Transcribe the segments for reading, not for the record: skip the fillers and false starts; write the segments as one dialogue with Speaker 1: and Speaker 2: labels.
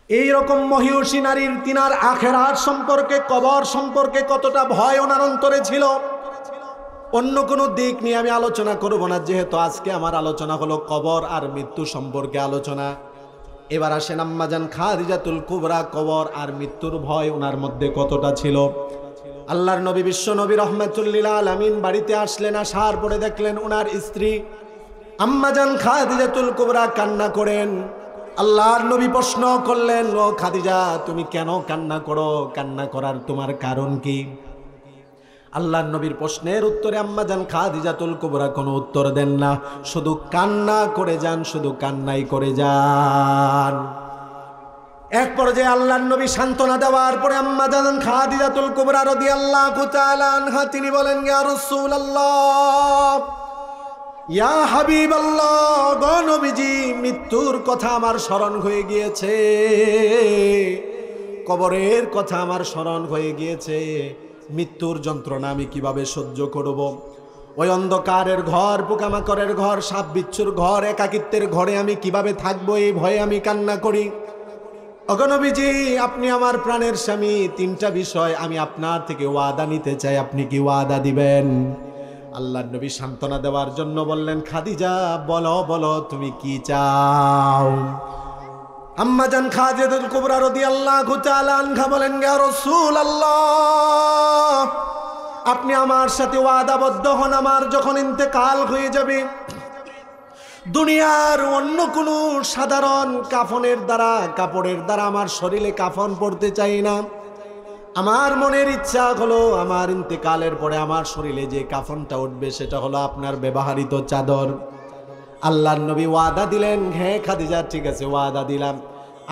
Speaker 1: এই রকম মহিষী নারীর তিনার আখেরাত সম্পর্কে, কবর সম্পর্কে কতটা ভয় ওনার অন্তরে ছিল, অন্য কোনো দিক নিয়ে আমি আলোচনা করব না, যেহেতু আজকে আমার আলোচনা হলো কবর আর মৃত্যু সম্পর্কে আলোচনা। এবার আসেন আম্মাজান খাদিজাতুল কুবরা, কবর আর মৃত্যুর ভয় ওনার মধ্যে কতটা ছিল। আল্লাহর নবী বিশ্ব নবী রাহমাতুল লিল আলামিন বাড়িতে আসলেন, আসার পরে দেখলেন ওনার স্ত্রী আম্মাজান খাদিজাতুল কুবরা কান্না করেন। আল্লাহর নবী প্রশ্ন করলেন, ও খাদিজা, তুমি কেন কান্না করো? কান্না করার তোমার কারণ কি? আল্লাহর নবীর প্রশ্নের উত্তরে আম্মাজান খাদিজাতুল কুবরা কোনো উত্তর দেন না, শুধু কান্না করে যান, শুধু কান্নাই করে যান। এক পর্যায়ে আল্লাহর নবী সান্ত্বনা দেওয়ার পরে আম্মাজান খাদিজাতুল কুবরা রাদিয়াল্লাহু তাআলা আনহা তিনি বলেন, ইয়া রাসূলুল্লাহ, ইয়া হাবিবাল্লাহ, গো নবীজি, মৃত্যুর কথা আমার স্মরণ হয়ে গিয়েছে, কবরের কথা আমার স্মরণ হয়ে গিয়েছে। মৃত্যুর যন্ত্রণা আমি কিভাবে সহ্য করব? ওই অন্ধকারের ঘর, পোকামাকড়ের ঘর, সাপ বিচ্ছুর ঘর, একাকিত্বের ঘরে আমি কিভাবে থাকবো, এই ভয়ে আমি কান্না করি। ওগো নবীজি, আপনি আমার প্রাণের স্বামী, তিনটা বিষয় আমি আপনার থেকে ওয়াদা নিতে চাই, আপনি কি ওয়াদা দিবেন? আল্লাহর নবী সান্ত্বনা দেওয়ার জন্য বললেন, খাদিজা, বলো বলো, তুমি কি চাও? আম্মাজান খাদিজাতুল কুবরা রাদিয়াল্লাহু তাআলা আনহা বলেন, ইয়া রাসূলুল্লাহ, আপনি আমার সাথে ওয়াদাবদ্ধ হন, আমার যখন ইন্তেকাল হয়ে যাবে, দুনিয়ার অন্য কোনো সাধারণ কাফনের দ্বারা, কাপড়ের দ্বারা আমার শরীরে কাফন পরতে চাই না। আমার মনের ইচ্ছা হলো আমার ইন্তেকালের পরে আমার শরীরে যে কাফনটা উঠবে সেটা হলো আপনার ব্যবহৃত চাদর। আল্লাহর নবী ওয়াদা দিলেন, হ্যাঁ খাদিজা, ঠিক আছে, ওয়াদা দিলাম,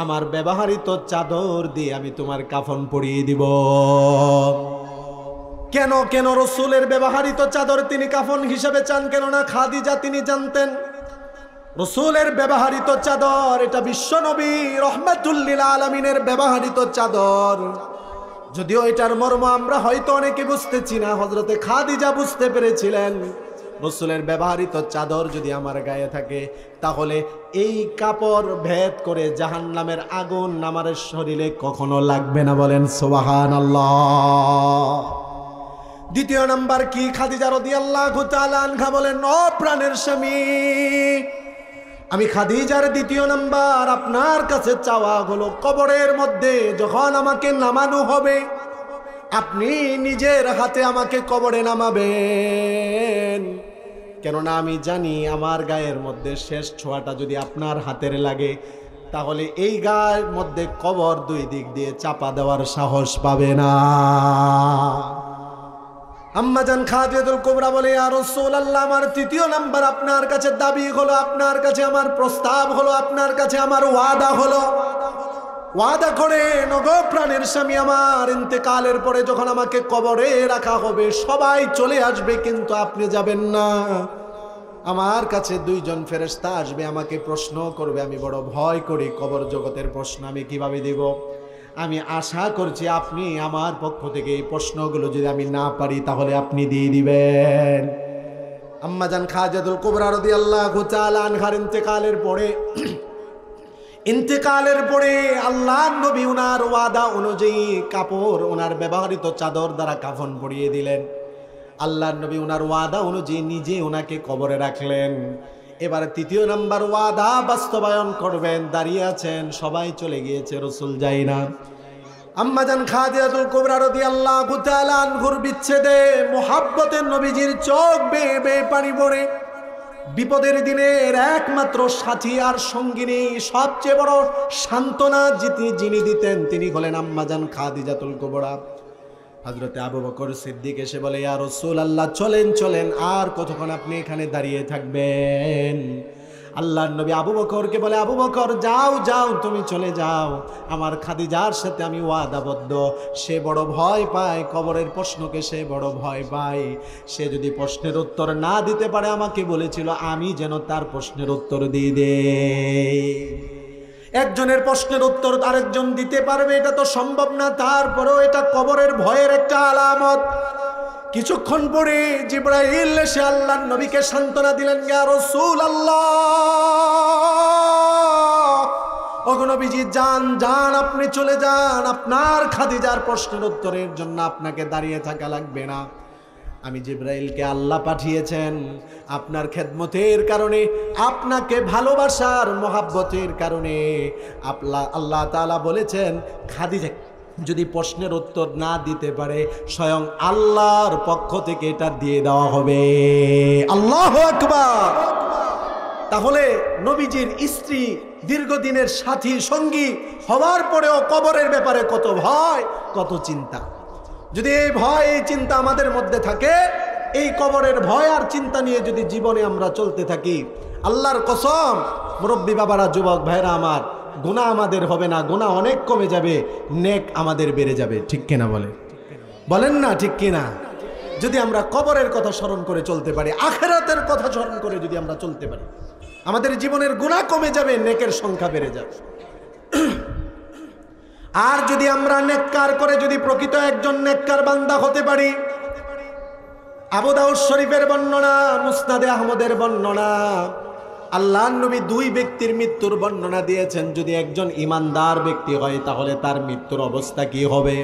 Speaker 1: আমার ব্যবহৃত চাদর দিয়ে আমি তোমার কাফন পরিয়ে দিব। কেন কেন রসুলের ব্যবহৃত চাদর তিনি কাফন হিসেবে চান? কেননা খাদিজা তিনি জানতেন রসুলের ব্যবহৃত চাদর এটা বিশ্ব নবী রাহমাতুল লিল আলামিনের ব্যবহৃত চাদর। যদিও এটার মর্ম আমরা হয়তো অনেকে বুঝতেছি না, হযরতে খাদিজা বুঝতে পেরেছিলেন রসুলের ব্যবহৃত চাদর যদি আমার গায়ে থাকে তাহলে এই কাপড় ভেদ করে জাহান্নামের আগুন আমার শরীরে কখনো লাগবে না। বলেন সুবহানাল্লাহ। দ্বিতীয় নাম্বার কি? খাদিজা রাদিয়াল্লাহু তাআলা আনহা বলেন, ও প্রাণের স্বামী, আমি খাদিজার দ্বিতীয় নাম্বার আপনার কাছে চাওয়া হলো, কবরের মধ্যে যখন আমাকে নামানো হবে আপনি নিজের হাতে আমাকে কবরে নামাবেন। কেননা আমি জানি আমার গায়ের মধ্যে শেষ ছোঁয়াটা যদি আপনার হাতের লাগে তাহলে এই গায়ের মধ্যে কবর দুই দিক দিয়ে চাপা দেওয়ার সাহস পাবে না। আম্মাজান খাদিজাতুল কুবরা বলে, ইয়া রাসূলুল্লাহ, আমার তৃতীয় নাম্বার আপনার কাছে দাবি হলো, আপনার কাছে আমার প্রস্তাব হলো, আপনার কাছে আমার ওয়াদা হলো, ওয়াদা করে নগো প্রাণের স্বামী, আমার ইন্তেকালের পরে যখন আমাকে কবরে রাখা হবে সবাই চলে আসবে কিন্তু আপনি যাবেন না। আমার কাছে দুইজন ফেরেশতা আসবে, আমাকে প্রশ্ন করবে, আমি বড় ভয় করি কবর জগতের প্রশ্ন আমি কিভাবে দেব। আমি আশা করছি আপনি আমার পক্ষ থেকে এই প্রশ্নগুলো যদি আমি না পারি তাহলে আপনি দিয়ে দিবেন। আম্মাজান খাদিজাতুল কুবরা রাদিয়াল্লাহু তাআলা আনহার ইন্তেকালের পরে আল্লাহর নবী ওনার ওয়াদা অনুযায়ী কাপড়, ওনার ব্যবহৃত চাদর দ্বারা কাফন পরিয়ে দিলেন। আল্লাহর নবী ওনার ওয়াদা অনুযায়ী নিজে ওনাকে কবরে রাখলেন। এবারে তৃতীয় নাম্বার ওয়াদা বাস্তবায়ন করবেন, দাঁড়িয়ে আছেন, সবাই চলে গিয়েছে, রসুল যাই না। আম্মাজান খাদিজাতুল কুবরা রাদিয়াল্লাহু তাআলা আনহুর বিচ্ছেদে মুহাব্বতে নবীজির চোখ বেয়ে বেয়ে পানি পড়ে। বিপদের দিনের একমাত্র সাথী আর সঙ্গিনী, সবচেয়ে বড় সান্ত্বনা যিনি দিতেন তিনি হলেন আম্মাজান খাদিজাতুল কুবরা। হযরতে আবু বকর সিদ্দিক এসে বলে, ইয়া রাসূলুল্লাহ, চলেন চলেন, আর কতক্ষণ আপনি এখানে দাঁড়িয়ে থাকবেন? আল্লাহর নবী আবু বকরকে বলে, আবু বকর, যাও যাও, তুমি চলে যাও, আমার খাদিজার সাথে আমি ওয়াদাবদ্ধ। সে বড় ভয় পায় কবরের প্রশ্নকে, সে বড় ভয় পায়। সে যদি প্রশ্নের উত্তর না দিতে পারে আমাকে বলেছিল আমি যেন তার প্রশ্নের উত্তর দিয়ে দেই। একজনের প্রশ্নের উত্তর আরেকজন দিতে পারবে এটা তো সম্ভব না, তারপরেও এটা কবরের ভয়ের একটা আলামত। কিছুক্ষণ পরে জিবরাইল এসে আল্লাহর নবীকে সান্ত্বনা দিলেন, ইয়া রাসূলুল্লাহ, ওগো নবীজি যান যান, আপনি চলে যান, আপনার খাদিজার প্রশ্নের উত্তরের জন্য আপনাকে দাঁড়িয়ে থাকা লাগবে না। আমি জিবরাইলকে আল্লাহ পাঠিয়েছেন আপনার খেদমতের কারণে, আপনাকে ভালোবাসার মহাব্বতের কারণে। আল্লাহ তাআলা বলেছেন খাদিজা যদি প্রশ্নের উত্তর না দিতে পারে স্বয়ং আল্লাহর পক্ষ থেকে এটা দিয়ে দেওয়া হবে। আল্লাহু আকবার। তাহলে নবীজির স্ত্রী, দীর্ঘদিনের সাথী সঙ্গী হওয়ার পরেও কবরের ব্যাপারে কত ভয়, কত চিন্তা। যদি এই ভয়, এই চিন্তা আমাদের মধ্যে থাকে, এই কবরের ভয় আর চিন্তা নিয়ে যদি জীবনে আমরা চলতে থাকি, আল্লাহর কসম মুরব্বী বাবারা, যুবক ভাইরা আমার, গুনাহ আমাদের হবে না, গুনাহ অনেক কমে যাবে, নেক আমাদের বেড়ে যাবে। ঠিক কিনা বলেন না ঠিক কিনা? যদি আমরা কবরের কথা স্মরণ করে চলতে পারি, আখিরাতের কথা স্মরণ করে যদি আমরা চলতে পারি, আমাদের জীবনের গুনাহ কমে যাবে, নেকের সংখ্যা বেড়ে যাবে। আর যদি আমরা নেককার করে যদি প্রকৃত একজন নেককার বান্দা হতে পারি, আবু দাউদ শরীফের বর্ণনা, মুসনাদে আহমদের বর্ণনা, আল্লাহর নবী দুই ব্যক্তির মৃত্যুর বর্ণনা দিয়েছেন। যদি একজন ইমানদার ব্যক্তি হয় তাহলে তার মৃত্যুর অবস্থা কি হবে,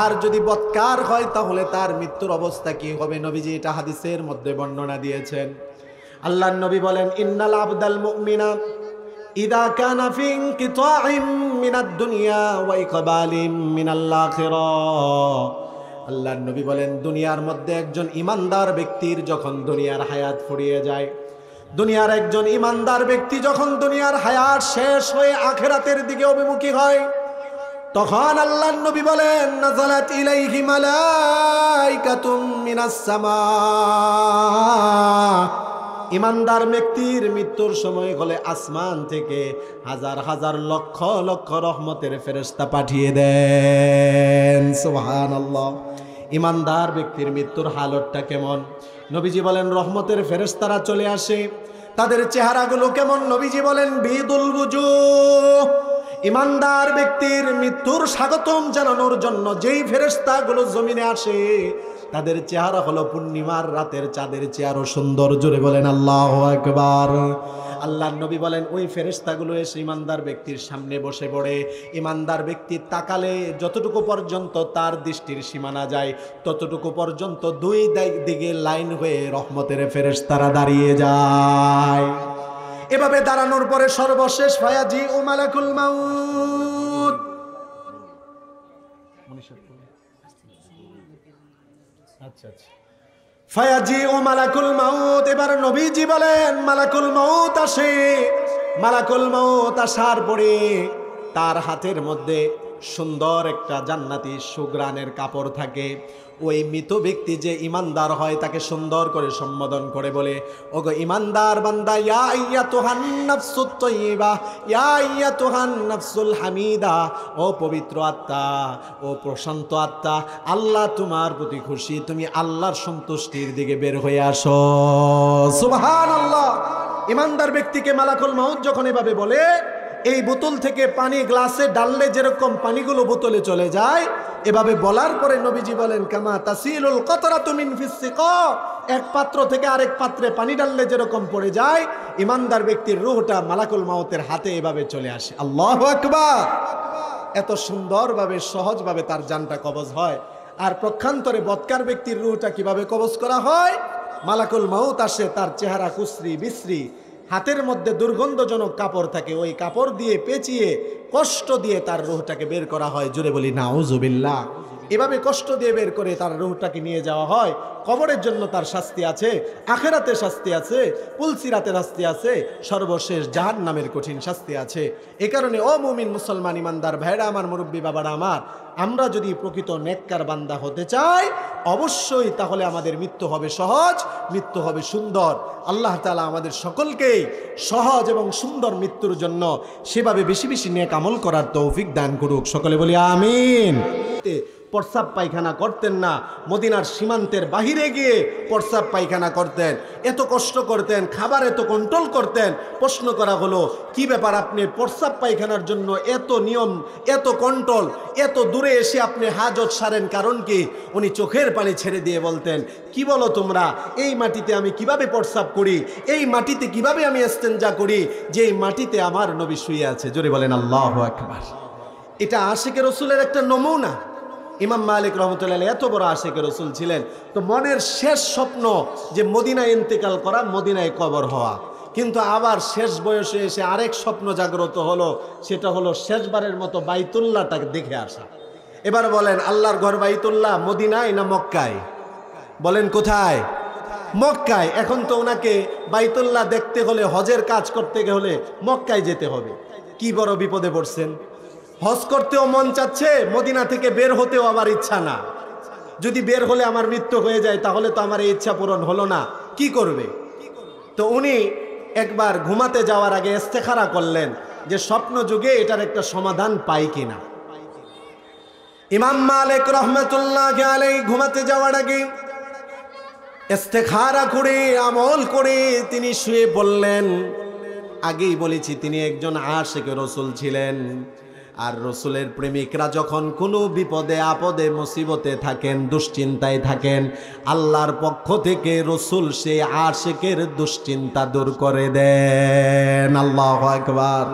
Speaker 1: আর যদি বদকার হয় তাহলে তার মৃত্যুর অবস্থা কি হবে। নবীজি এটা হাদিসের মধ্যে বর্ণনা দিয়েছেন। আল্লাহর নবী বলেন, ইন্নাল আবদাল মুমিনা ইদা কানা ফি ইনকিতাইম মিনাদ দুনিয়া ওয়া ইকবালিম মিনাল আখিরাহ। আল্লাহর নবী বলেন, দুনিয়ার মধ্যে একজন ইমানদার ব্যক্তির যখন দুনিয়ার হায়াত ফুরিয়ে যায়, দুনিয়ার একজন ইমানদার ব্যক্তি যখন দুনিয়ার হায়াত শেষ হয়ে আখিরাতের দিকে অভিমুখী হয়, তখন আল্লাহর নবী বলেন, নাযালাত ইলাইহি মালাইকাতুম মিনাস সামা। ইমানদার ব্যক্তির মৃত্যুর সময় হলে আসমান থেকে হাজার হাজার লক্ষ লক্ষ রহমতের ফেরেশতা পাঠিয়ে দেন। সুবহানাল্লাহ। ইমানদার ব্যক্তির মৃত্যুর হালতটা কেমন? নবীজি বলেন, রহমতের ফেরেশতারা চলে আসে। তাদের চেহারাগুলো কেমন? নবীজি বলেন, বিদুল বুজুহ। ইমানদার ব্যক্তির মৃত্যুর স্বাগতম জানানোর জন্য যেই ফেরেশতাগুলো জমিনে আসে, তাদের চেহারা হলো পূর্ণিমার রাতের চাঁদের চেয়ে সুন্দর। জোরে বলেন আল্লাহু আকবার। আল্লাহর নবী বলেন, ওই ফেরেশতাগুলো এসে ইমানদার ব্যক্তির সামনে বসে পড়ে। ইমানদার ব্যক্তি তাকালে যতটুকু পর্যন্ত তার দৃষ্টির সীমানা যায়, ততটুকু পর্যন্ত দুই দিকে লাইন হয়ে রহমতের ফেরেশতারা দাঁড়িয়ে যায়। এভাবে দাঁড়ানোর পরে সর্বশেষ ফায়াজি ও মালাকুল মাউত। ফায়াজি ও মালাকুল মাউত। এবার নবীজি বলেন, মালাকুল মাউত আসে। মালাকুল মাউত আসার পরে তার হাতের মধ্যে সুন্দর একটা জান্নাতি সুগ্রানের কাপড় থাকে। ওই মৃত ব্যক্তি যে ইমানদার হয় তাকে সুন্দর করে সম্বোধন করে বলে, ওগো ইমানদার বান্দা, ইয়া আইয়াতুহান নাফসুত তাইয়্যিবা, ইয়া আইয়াতুহান নাফসুল হামিদা। ও পবিত্র আত্মা, ও প্রশান্ত আত্মা, আল্লাহ তোমার প্রতি খুশি, তুমি আল্লাহর সন্তুষ্টির দিকে বের হয়ে আসো। সুবহানাল্লাহ। ইমানদার ব্যক্তিকে মালাকুল মাউত যখন এভাবে বলে, এই বোতল থেকে পানি গ্লাসে ডাললে যেরকম পানিগুলো বোতলে চলে যায়, এভাবে বলার পরে নবীজি বলেন, কামা তাসিলুল কতরাতু মিন ফিস সিকা। এক পাত্র থেকে আরেক পাত্রে পানি ডাললে যেরকম পড়ে যায়, ইমানদার ব্যক্তির রূহটা মালাকুল মাউতের হাতে এভাবে চলে আসে। আল্লাহু আকবার। এত সুন্দরভাবে সহজভাবে তার জানটা কবজ হয়। আর পক্ষান্তরে বদকার ব্যক্তির রূহটা কিভাবে কবজ করা হয়? মালাকুল মাউত আসে, তার চেহারা কুশ্রী বিশ্রী, হাতের মধ্যে দুর্গন্ধজনক কাপড় থাকে, ওই কাপড় দিয়ে পেঁচিয়ে কষ্ট দিয়ে তার রূহটাকে বের করা হয়। জোরে বলি নাউজুবিল্লাহ। এভাবে কষ্ট দিয়ে বের করে তার রূহটাকে নিয়ে যাওয়া হয়। কবরের জন্য তার শাস্তি আছে, আখিরাতে শাস্তি আছে, পুলসিরাতে শাস্তি আছে, সর্বশেষ জাহান্নামের কঠিন শাস্তি আছে। এ কারণে ও মুমিন মুসলমান ইমানদার ভাইরা আমার, মুরব্বী বাবারা আমার, আমরা যদি প্রকৃত নেককার বান্দা হতে চাই, অবশ্যই তাহলে আমাদের মৃত্যু হবে সহজ, মৃত্যু হবে সুন্দর। আল্লাহ তাআলা আমাদের সকলকেই সহজ এবং সুন্দর মৃত্যুর জন্য সেভাবে বেশি বেশি নেক আমল করার তৌফিক দান করুক। সকলে বলি আমিন। প্রস্রাব পায়খানা করতেন না, মদিনার সীমান্তের বাহিরে গিয়ে প্রস্রাব পায়খানা করতেন, এত কষ্ট করতেন, খাবার এত কন্ট্রোল করতেন। প্রশ্ন করা হলো, কি ব্যাপার, আপনি প্রস্রাব পায়খানার জন্য এত নিয়ম, এত কন্ট্রোল, এত দূরে এসে আপনি হাজত সারেন, কারণ কি? উনি চোখের পানি ছেড়ে দিয়ে বলতেন, কি বলো তোমরা, এই মাটিতে আমি কিভাবে প্রস্রাব করি, এই মাটিতে কিভাবে আমি ইস্তেঞ্জা করি, যে এই মাটিতে আমার নবী শুয়ে আছে। জোরে বলেন আল্লাহু আকবার। এটা আশিকে রসুলের একটা নমুনা। ইমাম মালিক রহমতুল্লাহ আলাইহি এত বড় আশিকে রসুল ছিলেন, তো মনের শেষ স্বপ্ন যে মদিনায় ইন্তেকাল করা, মদিনায় কবর হওয়া। কিন্তু আবার শেষ বয়সে এসে আরেক স্বপ্ন জাগ্রত হলো, সেটা হলো শেষবারের মতো বাইতুল্লাহটাকে দেখে আসা। এবার বলেন, আল্লাহর ঘর বাইতুল্লাহ মদিনায় না মক্কায়? বলেন কোথায়? মক্কায়। এখন তো ওনাকে বাইতুল্লাহ দেখতে হলে, হজের কাজ করতে হলে মক্কায় যেতে হবে। কি বড় বিপদে পড়ছেন। হজ করতেও মন চাচ্ছে, মদিনা থেকে বের হতেও আবার ইচ্ছা না। যদি বের হলে আমার মৃত্যু হয়ে যায়, তাহলে তো আমার এই ইচ্ছা পূরণ হলো না, কি করবে? তো উনি একবার ঘুমাতে যাওয়ার আগে ইস্তেখারা করলেন যে স্বপ্ন যুগে এটার একটা সমাধান পাই কিনা। ইমাম মালিক রহমতুল্লাহি আলাইহি ঘুমাতে যাওয়ার আগে ইস্তেখারা করে, আমল করে তিনি শুয়ে পড়লেন। আগেই বলেছি, তিনি একজন আশিকে রসুল ছিলেন। আর রসুলের প্রেমিকরা যখন কোনো বিপদে আপদে মুসিবতে থাকেন, দুশ্চিন্তায় থাকেন, আল্লাহর পক্ষ থেকে রসুল সেই আশিকের দুশ্চিন্তা দূর করে দেন। আল্লাহু আকবার।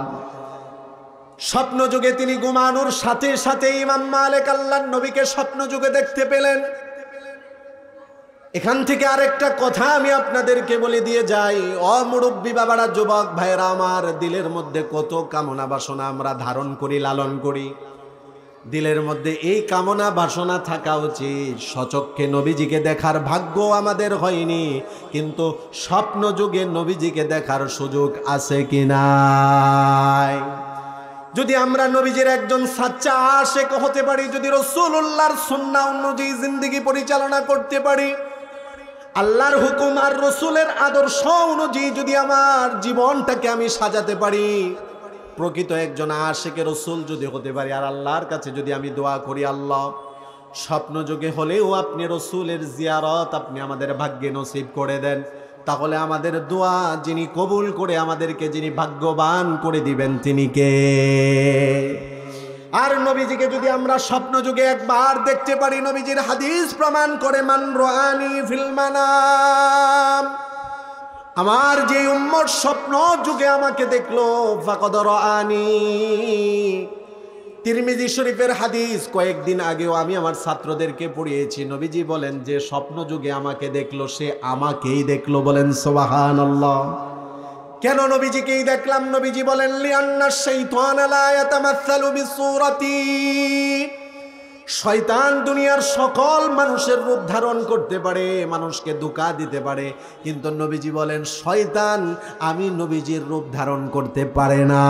Speaker 1: স্বপ্ন যুগে তিনি ঘুমানোর সাথে সাথে ইমাম মালিক আল্লাহর নবীকে স্বপ্ন যুগে দেখতে পেলেন। এখান থেকে আরেকটা কথা আমি আপনাদেরকে বলে দিয়ে যাই, মুরব্বী বাবারা, যুবক ভাইরা আমার, দিলের মধ্যে কত কামনা বাসনা আমরা ধারণ করি, লালন করি। দিলের মধ্যে এই কামনা বাসনা থাকা উচিত। সচক্ষে নবীজিকে দেখার ভাগ্য আমাদের হয়নি, কিন্তু স্বপ্ন যুগে নবীজিকে দেখার সুযোগ আছে কিনা? যদি আমরা নবীজির একজন সাচ্চা আশিক হতে পারি, যদি রাসূলুল্লাহর সুন্নাহ অনুযায়ী জিন্দেগি পরিচালনা করতে পারি, আল্লাহর হুকুম আর রসুলের আদর্শ অনুযায়ী যদি আমার জীবনটাকে আমি সাজাতে পারি, প্রকৃত একজন আশিকে রসুল যদি হতে পারি, আর আল্লাহর কাছে যদি আমি দোয়া করি, আল্লাহ স্বপ্ন যুগে হলেও আপনি রসুলের জিয়ারত আপনি আমাদের ভাগ্যে নসিব করে দেন, তাহলে আমাদের দোয়া যিনি কবুল করে আমাদেরকে যিনি ভাগ্যবান করে দিবেন তিনি কে? আর নবীজিকে যদি আমরা স্বপ্ন যুগে একবার দেখতে পারি, নবীজির হাদিস প্রমাণ করে, মান রাআনি ফিল মানাম, আমার যে উম্মত স্বপ্ন যুগে আমাকে দেখলো, ফাকাদ রাআনি। তিরমিজি শরীফের হাদিস, কয়েকদিন আগেও আমি আমার ছাত্রদেরকে পড়িয়েছি। নবীজি বলেন, যে স্বপ্ন যুগে আমাকে দেখলো সে আমাকেই দেখলো। বলেন সুবহানাল্লাহ। কেন নবীজিকেই দেখলাম? নবীজি বলেন, লিআন্না শাইতান লা ইয়াতামাসসালু বিসূরাতি, শয়তান দুনিয়ার সকল মানুষের রূপ ধারণ করতে পারে, মানুষকে ধোঁকা দিতে পারে, কিন্তু নবীজি বলেন শয়তান আমি নবীজির রূপ ধারণ করতে পারে না।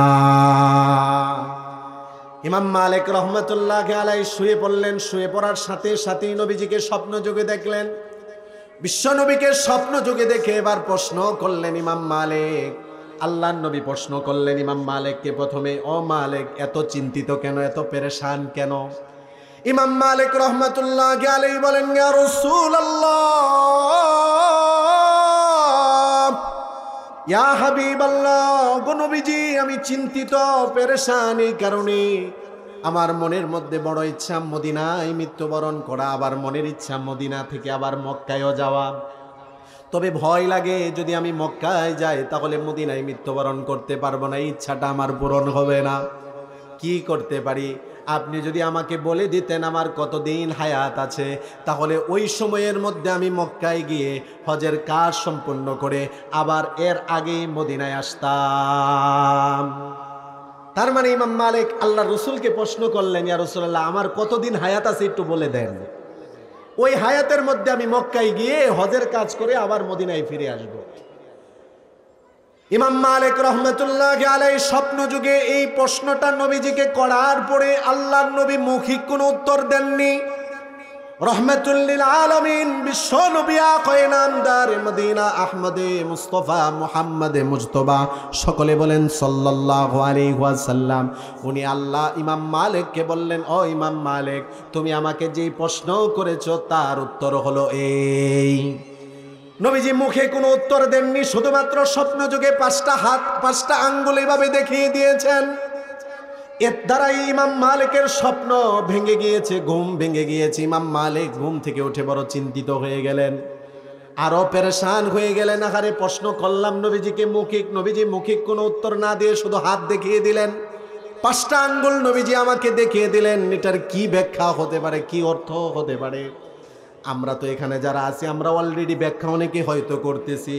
Speaker 1: ইমাম মালিক রহমতুল্লাহি আলাইহি শুয়ে পড়লেন। শুয়ে পড়ার সাথে সাথেই নবীজিকে স্বপ্ন যুগে দেখলেন। বিশ্ব নবীকে স্বপ্ন যুগে দেখে এবার প্রশ্ন করলেন ইমাম মালিক। আল্লাহর নবী প্রশ্ন করলেন ইমাম মালিককে প্রথমে, ও মালিক, এত চিন্তিত কেন, এত পেরেশান কেন? ইমাম মালিক রহমতুল্লাহি আলাইহি বলেন, ইয়া রাসূলুল্লাহ, ইয়া হাবিবাল্লাহ, গো নবীজি, আমি চিন্তিত পেরেশান এই কারণে, আমার মনের মধ্যে বড় ইচ্ছা মদিনায় মৃত্যুবরণ করা, আবার মনের ইচ্ছা মদিনা থেকে আবার মক্কায়ও যাওয়া। তবে ভয় লাগে, যদি আমি মক্কায় যাই তাহলে মদিনায় মৃত্যুবরণ করতে পারবো না, ইচ্ছাটা আমার পূরণ হবে না। কি করতে পারি? আপনি যদি আমাকে বলে দিতেন আমার কতদিন হায়াত আছে, তাহলে ওই সময়ের মধ্যে আমি মক্কায় গিয়ে হজের কাজ সম্পন্ন করে আবার এর আগেই মদিনায় আসতাম। তার মানে ইমাম মালিক আল্লাহ রসুলকে প্রশ্ন করলেন, ইয়া রাসূলুল্লাহ, আমার কতদিন হায়াত আছে একটু বলে দেন, ওই হায়াতের মধ্যে আমি মক্কায় গিয়ে হজের কাজ করে আবার মদিনায় ফিরে আসব। ইমাম মালিক রহমতুল্লাহি আলাইহি স্বপ্ন যুগে এই প্রশ্নটা নবীজিকে করার পরে আল্লাহর নবী মৌখিক কোনো উত্তর দেননি, রহমাতুল লিল আলামিন, বিশ্ব নবী আকায়ে নামদার মদিনা আহমদে মুস্তাফা মুহাম্মদে মুজতবা, সকলে বলেন সাল্লাল্লাহু আলাইহি ওয়াসাল্লাম। উনি আল্লাহ ইমাম মালিককে বললেন, ও ইমাম মালিক, তুমি আমাকে যেই প্রশ্ন করেছো তার উত্তর হলো এই। নবীজি মুখে কোনো উত্তর দেননি, শুধুমাত্র স্বপ্ন যুগে 5টা হাত 5টা আঙ্গুল এভাবে দেখিয়ে দিয়েছেন। এর দ্বারাই ইমাম মালিকের স্বপ্ন ভেঙে গিয়েছে, ঘুম ভেঙে গিয়েছে। ইমাম মালিক ঘুম থেকে উঠে বড় চিন্তিত হয়ে গেলেন, আরো পেরেশান হয়ে গেলেন। আহারে, প্রশ্ন করলাম নবীজিকে মৌখিক, নবীজি মৌখিক কোনো উত্তর না দিয়ে শুধু হাত দেখিয়ে দিলেন, 5টা আঙ্গুল নবীজি আমাকে দেখিয়ে দিলেন। এটার কি ব্যাখ্যা হতে পারে, কি অর্থ হতে পারে? আমরা তো এখানে যারা আছি, আমরা অলরেডি ব্যাখ্যা অনেকে হয়তো করতেছি।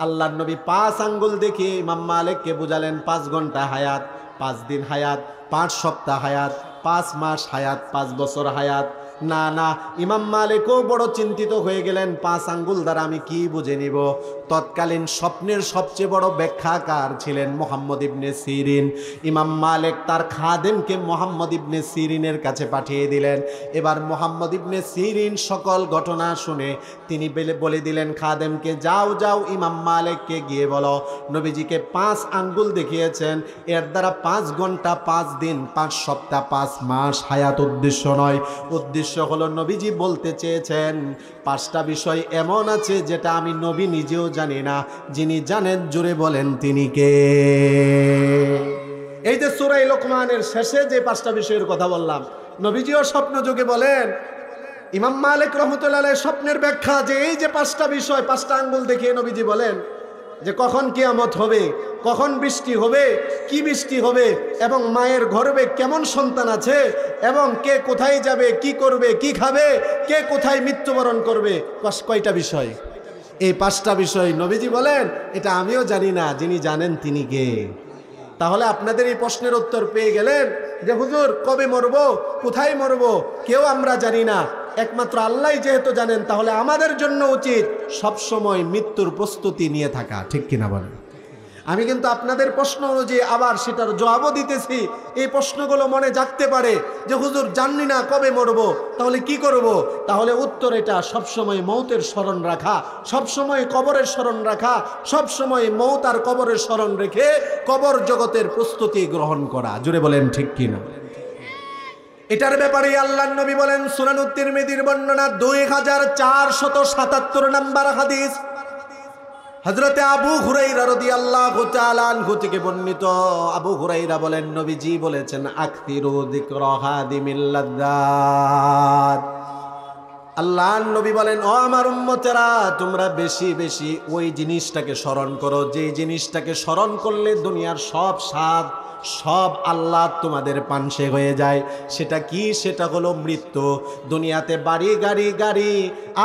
Speaker 1: আল্লাহর নবী 5 আঙ্গুল দেখিয়ে ইমাম মালিককে বুঝালেন 5 ঘন্টা হায়াত, 5 দিন হায়াত, 5 সপ্তাহ হায়াত, 5 মাস হায়াত, 5 বছর হায়াত। না না, ইমাম মালিকও বড় চিন্তিত হয়ে গেলেন, 5 আঙ্গুল দ্বারা আমি কি বুঝে নিব? তৎকালীন স্বপ্নের সবচেয়ে বড় ব্যাখ্যাকার ছিলেন মুহাম্মদ ইবনে সিরিন। ইমাম মালিক তার খাদেমকে মুহাম্মদ ইবনে সিরিনের কাছে পাঠিয়ে দিলেন। এবার মুহাম্মদ ইবনে সিরিন সকল ঘটনা শুনে তিনি বলে দিলেন খাদেমকে, যাও যাও ইমাম মালিককে গিয়ে বলো নবীজিকে 5 আঙ্গুল দেখিয়েছেন, এর দ্বারা 5 ঘন্টা, 5 দিন, 5 সপ্তাহ, 5 মাস হায়াত উদ্দেশ্য নয়। উদ্দেশ্য হলো নবীজি বলতে চেয়েছেন 5টা বিষয় এমন আছে যেটা আমি নবী নিজেও জানি না, যিনি জানেন জোরে বলেন তিনি কে? এই যে সূরা লোকমানের শেষে যে 5টা বিষয়ের কথা বললাম, নবীজিও স্বপ্ন যোগে বলেন। ইমাম মালিক রহমতুল্লাহ আলাইহি স্বপ্নের ব্যাখ্যা যে এই যে 5টা বিষয়, 5টা আঙ্গুল দেখিয়ে নবীজি বলেন যে কখন কিয়ামত হবে, কখন বৃষ্টি হবে, কি বৃষ্টি হবে, এবং মায়ের গর্ভে কেমন সন্তান আছে, এবং কে কোথায় যাবে, কি করবে, কি খাবে, কে কোথায় মৃত্যুবরণ করবে। কয়টা বিষয়? এই 5টা বিষয় নবীজি বলেন এটা আমিও জানি না, যিনি জানেন তিনি কে? তাহলে আপনাদের এই প্রশ্নের উত্তর পেয়ে গেলেন যে হুজুর কবে মরব, কোথায় মরব, কেউ আমরা জানি না, একমাত্র আল্লাহই যেহেতু জানেন, তাহলে আমাদের জন্য উচিত সবসময় মৃত্যুর প্রস্তুতি নিয়ে থাকা। ঠিক কিনা বলেন? আমি কিন্তু আপনাদের প্রশ্ন অনুযায়ী আবার সেটার জবাবও দিতেছি। এই প্রশ্নগুলো মনে জাগতে পারে যে হুজুর জানি না কবে মরব, তাহলে কি করব? তাহলে উত্তর এটা, সবসময় মৌতের স্মরণ রাখা, সবসময় কবরের স্মরণ রাখা, সবসময় মৌত আর কবরের স্মরণ রেখে কবর জগতের প্রস্তুতি গ্রহণ করা। জুড়ে বলেন ঠিক কিনা? এটার ব্যাপারে আল্লাহর নবী বলেন, সুনানুত তিরমিজির বর্ণনা 2477 নম্বর হাদিস, হযরতে আবু হুরায়রা রাদিয়াল্লাহু তাআলা আনহু থেকে বর্ণিত। আবু হুরায়রা বলেন, নবীজি বলেছেন, আকসিরু যিকরা হাদিমিল লাযযাত। আল্লাহর নবী বলেন, ও আমার উম্মতেরা, তোমরা বেশি বেশি ওই জিনিসটাকে স্মরণ করো যে জিনিসটাকে স্মরণ করলে দুনিয়ার সব স্বাদ, সব আল্লাহ তোমাদের পানসে হয়ে যায়। সেটা কি? সেটা হলো মৃত্যু। দুনিয়াতে বাড়ি গাড়ি গাড়ি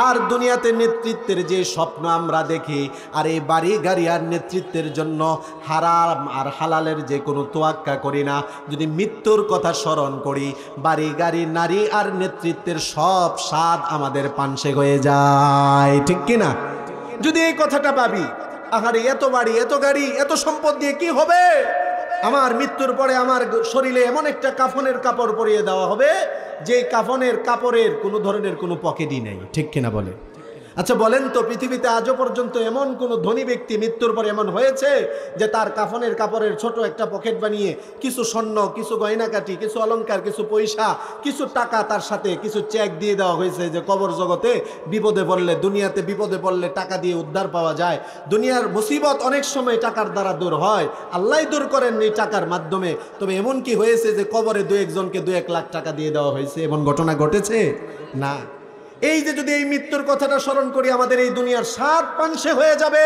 Speaker 1: আর দুনিয়াতে নেতৃত্বের যে স্বপ্ন আমরা দেখি, আর এই বাড়ি গাড়ি আর নেতৃত্বের জন্য হারাম আর হালালের যে কোনো তোয়াক্কা করি না। যদি মৃত্যুর কথা স্মরণ করি, বাড়ি গাড়ি নারী আর নেতৃত্বের সব স্বাদ আমাদের পানসে হয়ে যায়। ঠিক কিনা? যদি এই কথাটা ভাবি, আহারে এত বাড়ি, এত গাড়ি, এত সম্পদ দিয়ে কি হবে? আমার মৃত্যুর পরে আমার শরীরে এমন একটা কাফনের কাপড় পরিয়ে দেওয়া হবে যে কাফনের কাপড়ের কোনো ধরনের কোনো পকেটই নেই। ঠিক কিনা বলে? আচ্ছা বলেন তো, পৃথিবীতে আজও পর্যন্ত এমন কোন ধনী ব্যক্তি মৃত্যুর পর এমন হয়েছে যে তার কাফনের কাপড়ের ছোট একটা পকেট বানিয়ে কিছু স্বর্ণ, কিছু গয়নাকাটি, কিছু অলংকার, কিছু পয়সা, কিছু টাকা, তার সাথে কিছু চেক দিয়ে দেওয়া হয়েছে যে কবর জগতে বিপদে পড়লে, দুনিয়াতে বিপদে পড়লে টাকা দিয়ে উদ্ধার পাওয়া যায়। দুনিয়ার মুসিবত অনেক সময় টাকার দ্বারা দূর হয়, আল্লাহ দূর করেন এই টাকার মাধ্যমে। তবে এমন কি হয়েছে যে কবরে 2-1 জনকে 2-1 লাখ টাকা দিয়ে দেওয়া হয়েছে? এমন ঘটনা ঘটেছে না। এই যে যদি এই মৃত্যুর কথাটা স্মরণ করি, আমাদের এই দুনিয়ার স্বাদ পানসে হয়ে যাবে।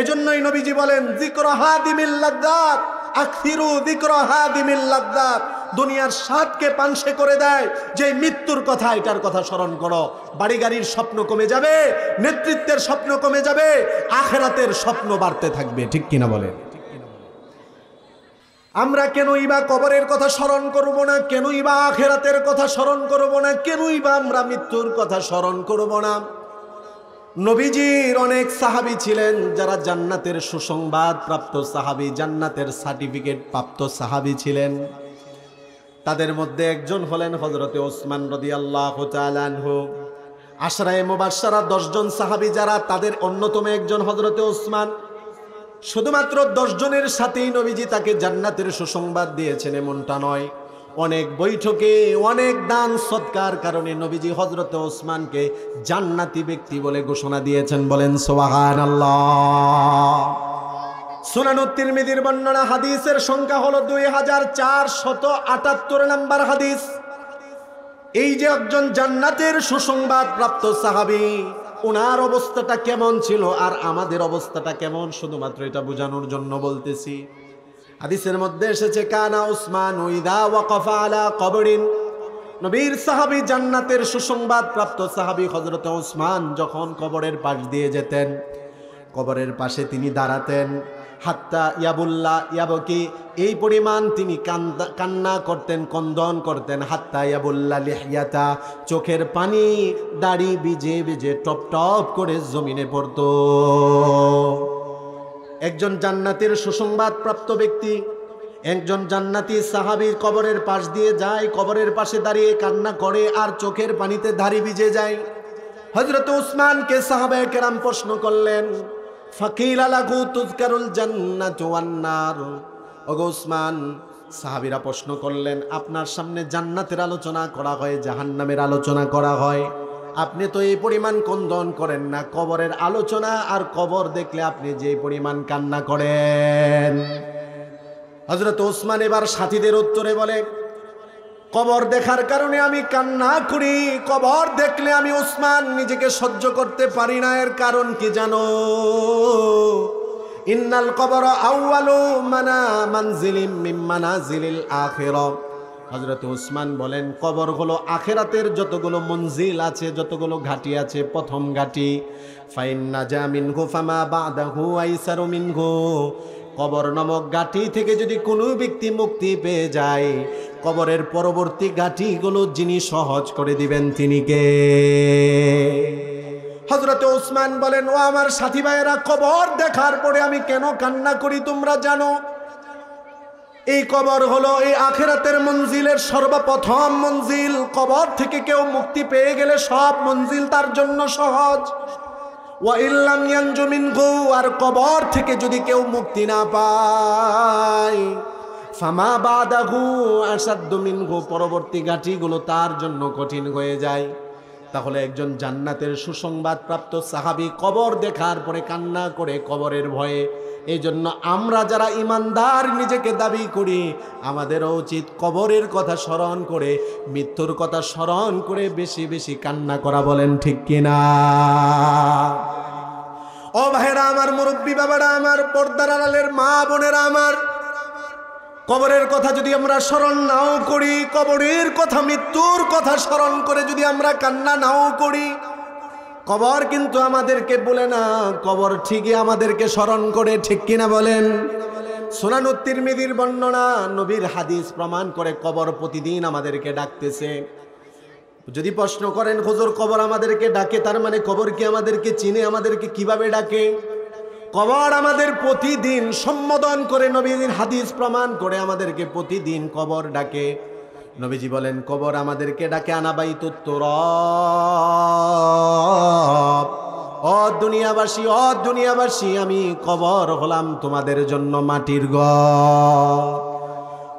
Speaker 1: এজন্যই নবীজি বলেন, যিকরা হাদিমিল লাযযাত, আকসিরু যিকরা হাদিমিল লাযযাত। দুনিয়ার স্বাদকে পানসে করে দেয় যে মৃত্যুর কথা, এটার কথা স্মরণ করো। বাড়ি গাড়ির স্বপ্ন কমে যাবে, নেতৃত্বের স্বপ্ন কমে যাবে, আখিরাতের স্বপ্ন বাড়তে থাকবে। ঠিক কিনা বলেন? আমরা কেনই বা কবরের কথা স্মরণ করব না? কেনই বা আখিরাতের কথা স্মরণ করব না? কেনই বা আমরা মৃত্যুর কথা স্মরণ করব না? নবীজির অনেক সাহাবী ছিলেন যারা জান্নাতের সুসংবাদ প্রাপ্ত সাহাবী, জান্নাতের সার্টিফিকেট প্রাপ্ত সাহাবী ছিলেন। তাদের মধ্যে একজন হলেন হযরতে ওসমান রাদিয়াল্লাহু তাআলা আনহু। আশরায়ে মুবাশশারা 10 জন সাহাবী যারা, তাদের অন্যতম একজন হযরতে ওসমান। শুধুমাত্র 10 জনের সাথেই নবীজি তাকে জান্নাতের সুসংবাদ দিয়েছেন এমনটা নয়। অনেক বৈঠকে, অনেক দান সৎকার কারণে নবীজি হযরতে ওসমানকে জান্নাতি ব্যক্তি বলে ঘোষণা দিয়েছেন। বলেন সুবহানাল্লাহ। সুনানুত তিরমিজির বর্ণনা, হাদিসের সংখ্যা হলো 2478 নম্বর হাদিস। এই যে একজন জান্নাতের সুসংবাদ প্রাপ্ত সাহাবী, ওনার অবস্থাটা কেমন ছিল আর আমাদের অবস্থাটা কেমন, শুধুমাত্র এটা বোঝানোর জন্য বলতেছি। হাদিসের মধ্যে এসেছে, কানা উসমান ইদা ওয়াকাফা আলা কবরিন, নবীর সাহাবী জান্নাতের সুসংবাদ প্রাপ্ত সাহাবী হযরত ওসমান যখন কবরের পাশ দিয়ে যেতেন, কবরের পাশে তিনি দাঁড়াতেন, হাত্তা ইয়াবুল্লাহ ইয়াবকি, এই পরিমাণ তিনি কান্না করতেন, কন্দন করতেন, হাত্তা ইয়াবুল্লাহ লিহিয়াতা, চোখের পানি দাড়ি ভিজে ভিজে টপ টপ করে জমিনে পড়ত। একজন জান্নাতের সুসংবাদ প্রাপ্ত ব্যক্তি, একজন জান্নাতি সাহাবীর কবরের পাশ দিয়ে যায়, কবরের পাশে দাঁড়িয়ে কান্না করে আর চোখের পানিতে দাড়ি ভিজে যায়। হযরত উসমানকে সাহাবায়ে কেরাম প্রশ্ন করলেন, ফাকিলা লাহু তুযকারুল জান্নাতু ওয়ান নার। ওগো উসমান, সাহাবীরা প্রশ্ন করলেন, আপনার সামনে জান্নাতের আলোচনা করা হয়, জাহান্নামের আলোচনা করা হয়, আপনি তো এই পরিমাণ কন্দন করেন না, কবরের আলোচনা আর কবর দেখলে আপনি যে পরিমাণ কান্না করেন। হযরত ওসমান এবার সাথীদের উত্তরে বলে, কবর দেখার কারণে আমি কান্না করি, কবর দেখলে আমি ওসমান নিজেকে সহ্য করতে পারি না। এর কারণ কি জানো? ইন্নাল কবর আউয়ালু মানজিলিম মিন মানাজিলিল আখিরা। হযরত ওসমান বলেন, কবর হলো আখিরাতের যতগুলো মঞ্জিল আছে, যতগুলো ঘাটি আছে, প্রথম ঘাটি। ফাইন্না জা মিনহু ফামা বাদাহু আইসারু মিনহু। কবর নামক ঘাটি থেকে যদি কোনো ব্যক্তি মুক্তি পেয়ে যায়, কবরের পরবর্তী ঘাটিগুলো যিনি সহজ করে দিবেন তিনি কে? হযরত ওসমান বলেন, ও আমার সাথী ভাইয়েরা, কবর দেখার পরে আমি কেন কান্না করি তোমরা জানো? এই কবর হলো এই আখিরাতের মঞ্জিলের সর্বপ্রথম মঞ্জিল। কবর থেকে কেউ মুক্তি পেয়ে গেলে সব মঞ্জিল তার জন্য সহজ। ওয়া ইল্লাম ইয়ানজু মিনহু, আর কবর থেকে যদি কেউ মুক্তি না পায়, ফামা বাদাহু আসাদ্দু মিনহু, পরবর্তী ঘাটিগুলো তার জন্য কঠিন হয়ে যায়। তাহলে একজন জান্নাতের সুসংবাদ প্রাপ্ত সাহাবী কবর দেখার পরে কান্না করে কবরের ভয়ে। এই জন্য আমরা যারা ইমানদার নিজেকে দাবি করি, আমাদেরও উচিত কবরের কথা স্মরণ করে, মৃত্যুর কথা স্মরণ করে বেশি বেশি কান্না করা। বলেন ঠিক কিনা? ও ভাইরা আমার, মুরব্বী বাবারা আমার, পর্দার আড়ালের মা বোনেরা আমার, কবরের কথা যদি আমরা স্মরণ নাও করি, কবরের কথা, মৃত্যুর কথা স্মরণ করে যদি আমরা কান্না নাও করি, কবর কিন্তু আমাদেরকে বলে না, কবর ঠিকই আমাদেরকে স্মরণ করে। ঠিক কিনা বলেন? সুনানুত তিরমিজির বর্ণনা, নবীর হাদিস প্রমাণ করে কবর প্রতিদিন আমাদেরকে ডাকতেছে। যদি প্রশ্ন করেন, হুজুর কবর আমাদেরকে ডাকে, তার মানে কবর কি আমাদেরকে চিনে? আমাদেরকে কিভাবে ডাকে? কবর আমাদের প্রতিদিন সম্বোধন করে, নবীর হাদিস প্রমাণ করে আমাদেরকে প্রতিদিন কবর ডাকে। নবীজি বলেন, কবর আমাদেরকে ডাকে, আনা বাইতুত তুরাব, ও দুনিয়াবাসী, ও দুনিয়াবাসী, আমি কবর হলাম তোমাদের জন্য মাটির ঘর।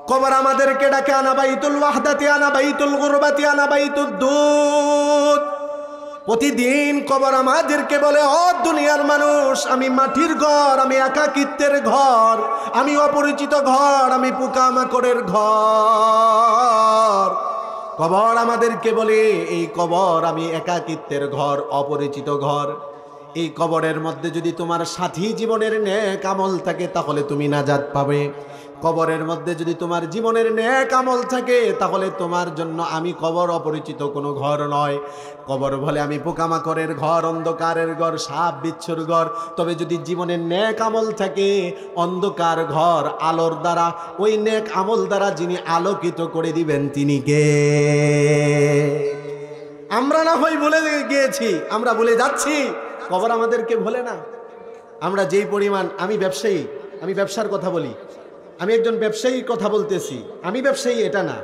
Speaker 1: কবর আমাদেরকে ডাকে, আনা বাইতুল ওয়াহদাতি, আনা বাইতুল গুরবাতি, আনা বাইতুদ দুদ। প্রতিদিন কবর আমাদেরকে বলে, ও দুনিয়ার মানুষ, আমি মাটির ঘর, আমি একাকিত্বের ঘর, আমি অপরিচিত ঘর, আমি পোকামাকড়ের ঘর। কবর আমাদেরকে বলে, এই কবর আমি একাকিত্বের ঘর, অপরিচিত ঘর। এই কবরের মধ্যে যদি তোমার সাথী জীবনের নেক আমল থাকে, তাহলে তুমি নাজাত পাবে। কবরের মধ্যে যদি তোমার জীবনের নেক আমল থাকে, তাহলে তোমার জন্য আমি কবর অপরিচিত কোনো ঘর নয়। কবর বলে আমি পোকামাকড়ের ঘর, অন্ধকারের ঘর, সাপ বিচ্ছুর ঘর। তবে যদি জীবনের নেক আমল থাকে, অন্ধকার ঘর আলোর দ্বারা, ওই নেক আমল দ্বারা যিনি আলোকিত করে দিবেন তিনি কে? আমরা না হয় ভুলে গিয়েছি, আমরা ভুলে যাচ্ছি, কবর আমাদেরকে ভোলে না। আমরা যেই পরিমাণ, আমি ব্যবসায়ী, আমি ব্যবসার কথা বলি, আমি একজন ব্যবসায়ীর কথা বলতেছি, আমি ব্যবসায়ী এটা না,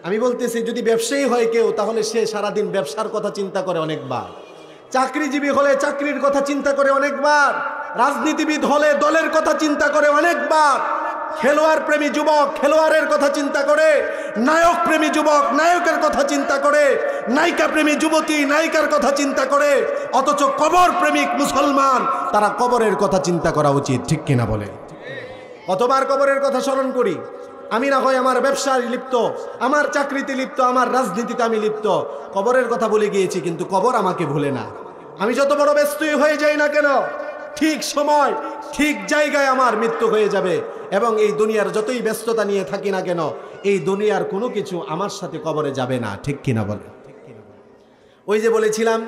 Speaker 1: আমি বলতেছি যদি ব্যবসায়ী হয় কেউ তাহলে সে সারাদিন ব্যবসার কথা চিন্তা করে অনেকবার, চাকরিজীবী হলে চাকরির কথা চিন্তা করে অনেকবার, রাজনীতিবিদ হলে দলের কথা চিন্তা করে অনেকবার, খেলোয়াড় প্রেমী যুবক খেলোয়াড়ের কথা চিন্তা করে, নায়ক প্রেমী যুবক নায়কের কথা চিন্তা করে, নায়িকা প্রেমী যুবতী নায়িকার কথা চিন্তা করে। অথচ কবর প্রেমিক মুসলমান তারা কবরের কথা চিন্তা করা উচিত, ঠিক কিনা বলে? কতবার কবরের কথা স্মরণ করি। আমি না হয় আমার ব্যবসায় লিপ্ত, আমার চাকরিতে লিপ্ত, আমার রাজনীতিতে আমি লিপ্ত, কবরের কথা ভুলে গিয়েছি, কিন্তু কবর আমাকে ভুলে না। আমি যত বড় ব্যস্তই হয়ে যাই না কেন, ঠিক সময় ঠিক জায়গায় আমার মৃত্যু হয়ে যাবে। এবং এই দুনিয়ার যতই ব্যস্ততা নিয়ে থাকি না কেন, এই দুনিয়ার কোনো কিছু আমার সাথে কবরে যাবে না, ঠিক কিনা বলে? ওই যে বলেছিলাম,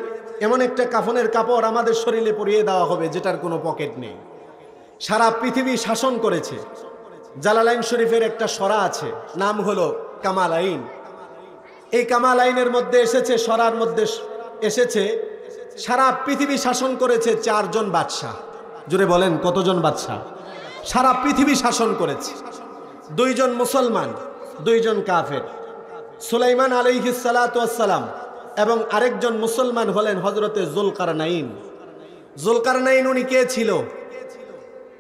Speaker 1: এমন একটা কাফনের কাপড় আমাদের শরীরে পরিয়ে দেওয়া হবে যেটার কোনো পকেট নেই। সারা পৃথিবী শাসন করেছে। জালালাইন শরীফের একটা সরা আছে, নাম হলো কামাল আইন। এই কামাল আইনের মধ্যে এসেছে, সরার মধ্যে এসেছে, সারা পৃথিবী শাসন করেছে 4 জন বাদশাহ। জুড়ে বলেন কতজন বাদশাহ? সারা পৃথিবী শাসন করেছে। 2 জন মুসলমান, 2 জন কাফের, সুলাইমান আলাইহিস সালাতু ওয়াস সালাম, এবং আরেকজন মুসলমান হলেন হযরতে যুলকারনাইন। যুলকারনাইন উনি কে ছিল?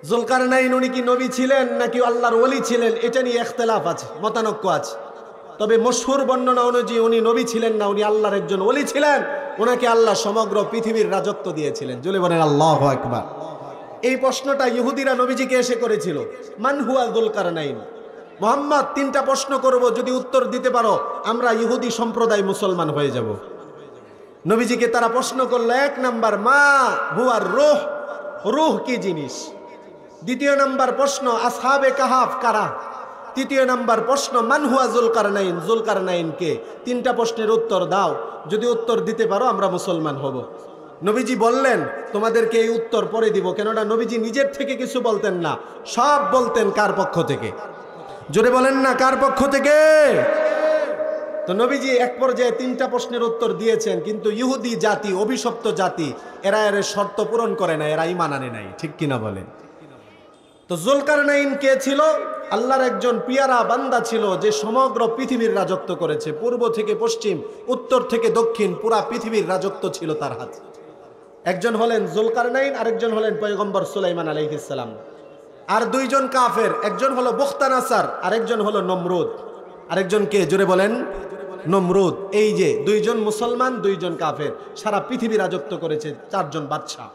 Speaker 1: যুলকারনাইন উনি কি নবী ছিলেন নাকি আল্লাহর ওলি ছিলেন? এটা নিয়ে ইখতিলাফ আছে, মতানক্য আছে। তবে মশহুর বর্ণনা অনুযায়ী উনি নবী ছিলেন না, উনি আল্লাহর একজন ওলি ছিলেন। ওনাকে আল্লাহ সমগ্র পৃথিবীর রাজত্ব দিয়েছিলেন। জোরে বলেন আল্লাহু আকবার। এই প্রশ্নটা ইহুদিরা নবীজিকে এসে করেছিল, মান হুয়া যুলকারনাইন। মুহাম্মদ 3টা প্রশ্ন করব, যদি উত্তর দিতে পারো আমরা ইহুদি সম্প্রদায় মুসলমান হয়ে যাব। নবীজিকে তারা প্রশ্ন করলো, 1 নাম্বার মা হুয়া রূহ, রূহ কি জিনিস? 2 নাম্বার প্রশ্ন আসহাবে কাহাফ কারা? 3 নাম্বার প্রশ্ন মান হুয়া যুলকারনাইন, যুলকারনাইন কে? 3টা প্রশ্নের উত্তর দাও, যদি উত্তর দিতে পারো আমরা মুসলমান হব। নবীজি বললেন তোমাদেরকে এই উত্তর পরে দিব, কেননা নবীজি নিজের থেকে কিছু বলতেন না, সব বলতেন কার পক্ষ থেকে? জোরে বলেন না, কার পক্ষ থেকে? তো নবীজি এক পর্যায়ে 3টা প্রশ্নের উত্তর দিয়েছেন, কিন্তু ইহুদি জাতি, অভিশপ্ত জাতি, এরা এর শর্ত পূরণ করে না, এরা ঈমান আনে নাই, ঠিক কিনা বলেন? তো যুলকারনাইন কে ছিল? আল্লাহর একজন পিয়ারা বান্দা ছিল, যে সমগ্র পৃথিবীর রাজত্ব করেছে, পূর্ব থেকে পশ্চিম, উত্তর থেকে দক্ষিণ, পুরা পৃথিবীর রাজত্ব ছিল তার হাতে। একজন হলেন যুলকারনাইন, আরেকজন হলেন পয়গম্বর সুলাইমান আলাইহিস সালাম। আর 2 জন কাফের, একজন হলো বুখতানাসার, আরেকজন হলো নমরুদ। আরেকজন কে? জোরে বলেন, নমরুদ। এই যে 2 জন মুসলমান, 2 জন কাফের, সারা পৃথিবী রাজত্ব করেছে 4 জন বাদশা।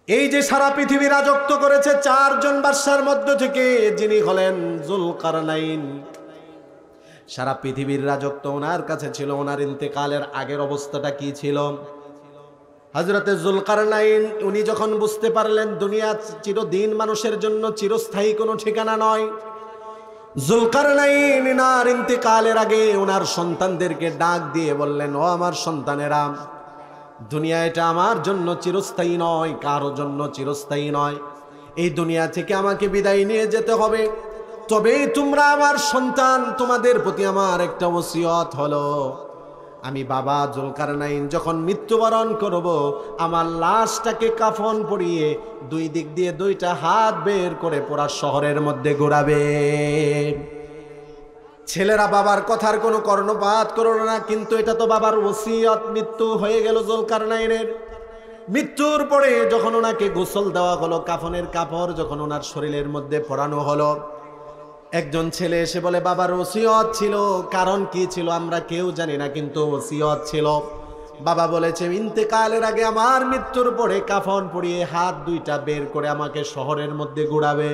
Speaker 1: এই যে সারা পৃথিবী রাজত্ব করেছে 4 জন বাদশার মধ্য থেকে যিনি হলেন যুলকারনাইন, সারা পৃথিবীর রাজত্ব ওনার কাছে ছিল। ওনার ইন্তেকালের আগের অবস্থাটা কি ছিল? হযরতে যুলকারনাইন উনি যখন বুঝতে পারলেন দুনিয়া চিরদিন মানুষের জন্য চিরস্থায়ী কোনো ঠিকানা নয়, যুলকারনাইন ওনার ইন্তেকালের আগে ওনার সন্তানদেরকে ডাক দিয়ে বললেন, ও আমার সন্তানেরা, দুনিয়া এটা আমার জন্য চিরস্থায়ী নয়, কারো জন্য চিরস্থায়ী নয়। এই দুনিয়া থেকে আমাকে বিদায় নিয়ে যেতে হবে। তবে তোমরা আমার সন্তান, তোমাদের প্রতি আমার একটা ওসিয়ত হলো, আমি বাবা যুলকারনাইন যখন মৃত্যুবরণ করব, আমার লাশটাকে কাফন পরিয়ে 2 দিক দিয়ে 2টা হাত বের করে পুরা শহরের মধ্যে ঘোরাবে। ছেলেরা বাবার কথার কোনো কর্ণপাত করলো না, কিন্তু এটা তো বাবার ওসিয়ত। মৃত্যু হয়ে গেল যুলকারনাইনের। মৃত্যুর পরে যখন ওনাকে গোসল দেওয়া হলো, কাফনের কাপড় যখন ওনার শরীরের মধ্যে পরানো হলো, একজন ছেলে এসে বলে, বাবার ওসিয়ত ছিল। কারণ কি ছিল আমরা কেউ জানি না, কিন্তু ওসিয়ত ছিল। বাবা বলেছে ইন্তেকালের আগে আমার মৃত্যুর পরে কাফন পরিয়ে হাত 2টা বের করে আমাকে শহরের মধ্যে ঘোরাবে।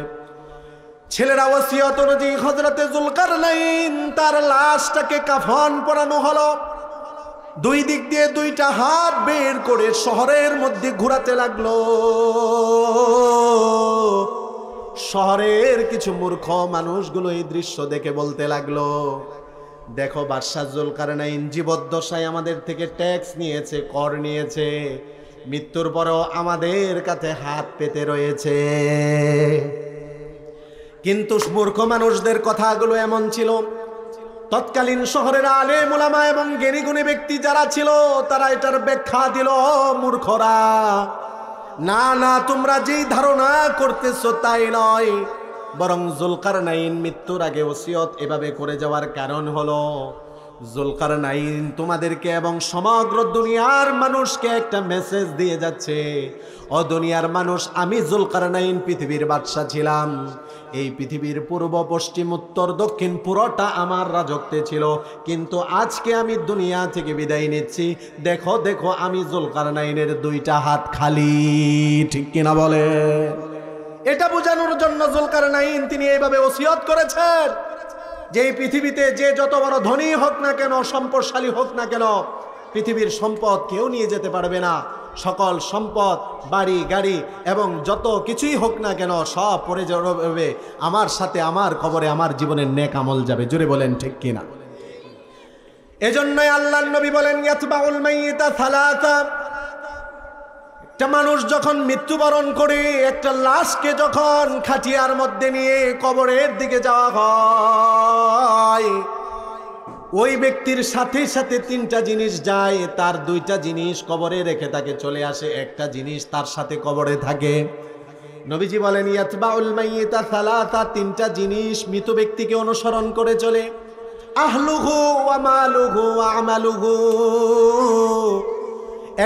Speaker 1: ছেলেরা ওসিয়ত অনুযায়ী হযরতে যুলকারনাইন তার লাশটাকে কাফন পরানো হলো, 2 দিক দিয়ে 2টা হাত বের করে শহরের মধ্যে ঘোরাতে লাগলো। শহরের কিছু মূর্খ মানুষগুলো এই দৃশ্য দেখে বলতে লাগলো, দেখো বাদশা যুলকারনাইন জীবদ্দশায় আমাদের থেকে ট্যাক্স নিয়েছে, কর নিয়েছে, মৃত্যুর পরেও আমাদের কাছে হাত পেতে রয়েছে। কিন্তু মূর্খ মানুষদের কথাগুলো এমন ছিল, তৎকালীন শহরের আলেম উলামা এবং জ্ঞানীগুণী ব্যক্তি যারা ছিল তারা এটার ব্যাখ্যা দিল, মূর্খরা, না না, তোমরা যেই ধারণা করতেছো তাই নয়। বরং যুলকারনাইন মৃত্যুর আগে ওসিয়ত এভাবে করে যাওয়ার কারণ হলো, যুলকারনাইন তোমাদেরকে এবং সমগ্র দুনিয়ার মানুষকে একটা মেসেজ দিয়ে যাচ্ছে, ও দুনিয়ার মানুষ, আমি যুলকারনাইন পৃথিবীর বাদশা ছিলাম। এই পৃথিবীর পূর্ব পশ্চিম উত্তর দক্ষিণ পুরোটা আমার রাজত্বে ছিল, কিন্তু আজকে আমি দুনিয়া থেকে বিদায় নিচ্ছি। দেখো দেখো, আমি যুলকারনাইনের দুইটা হাত খালি। ঠিক কিনা বলে? এটা বোঝানোর জন্য যুলকারনাইন তিনি এইভাবে ওসিয়ত করেছেন যে এই পৃথিবীতে যে যত বড় ধনী হোক না কেন, সম্পদশালী হোক না কেন, পৃথিবীর সম্পদ কেউ নিয়ে যেতে পারবে না। সকল সম্পদ, বাড়ি গাড়ি এবং যত কিছুই হোক না কেন, সব পড়ে যাবে আমার সাথে। আমার কবরে আমার জীবনের নেক আমল যাবে। জোরে বলেন ঠিক কিনা? এজন্যই আল্লাহর নবী বলেন, ইয়াতবাউল মাইয়িতা সালাসা। একটা মানুষ যখন মৃত্যুবরণ করে, একটা লাশকে যখন খাটিয়ার মধ্যে নিয়ে কবরের দিকে যাওয়া হয়, ওই ব্যক্তির সাথে সাথে তিনটা জিনিস যায়। তার দুইটা জিনিস কবরে রেখে তাকে চলে আসে, একটা জিনিস তার সাথে কবরে থাকে। নবীজি বলেন, ইয়াতবাউল মাইয়িতা সালাসা, তিনটা জিনিস মৃত ব্যক্তিকে অনুসরণ করে চলে। আহলুহু ওয়া মালুহু ওয়া আমালুহু।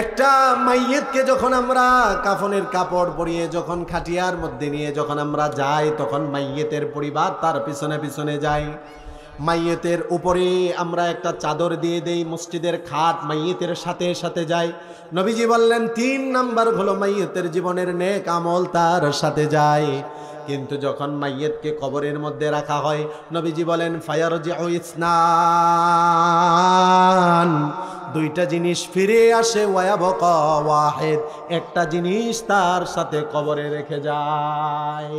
Speaker 1: একটা মাইয়িতকে যখন আমরা কাফনের কাপড় পরিয়ে যখন খাটিয়ার মধ্যে নিয়ে যখন আমরা যাই, তখন মাইয়িতের পরিবার তার পিছনে পিছনে যায়। মাইয়িতের উপরে আমরা একটা চাদর দিয়ে দেই, মসজিদের খাট মাইয়িতের সাথে সাথে যায়। নবীজি বললেন 3 নাম্বার হলো মাইয়িতের জীবনের নেক আমল তার সাথে যায়। কিন্তু যখন মাইয়িতকে কবরের মধ্যে রাখা হয়, নবীজি বলেন ফায়ারজিউ ইসনান, দুইটা জিনিস ফিরে আসে, ওয়ায়াবকা ওয়াহিদ, একটা জিনিস তার সাথে কবরে রেখে যায়।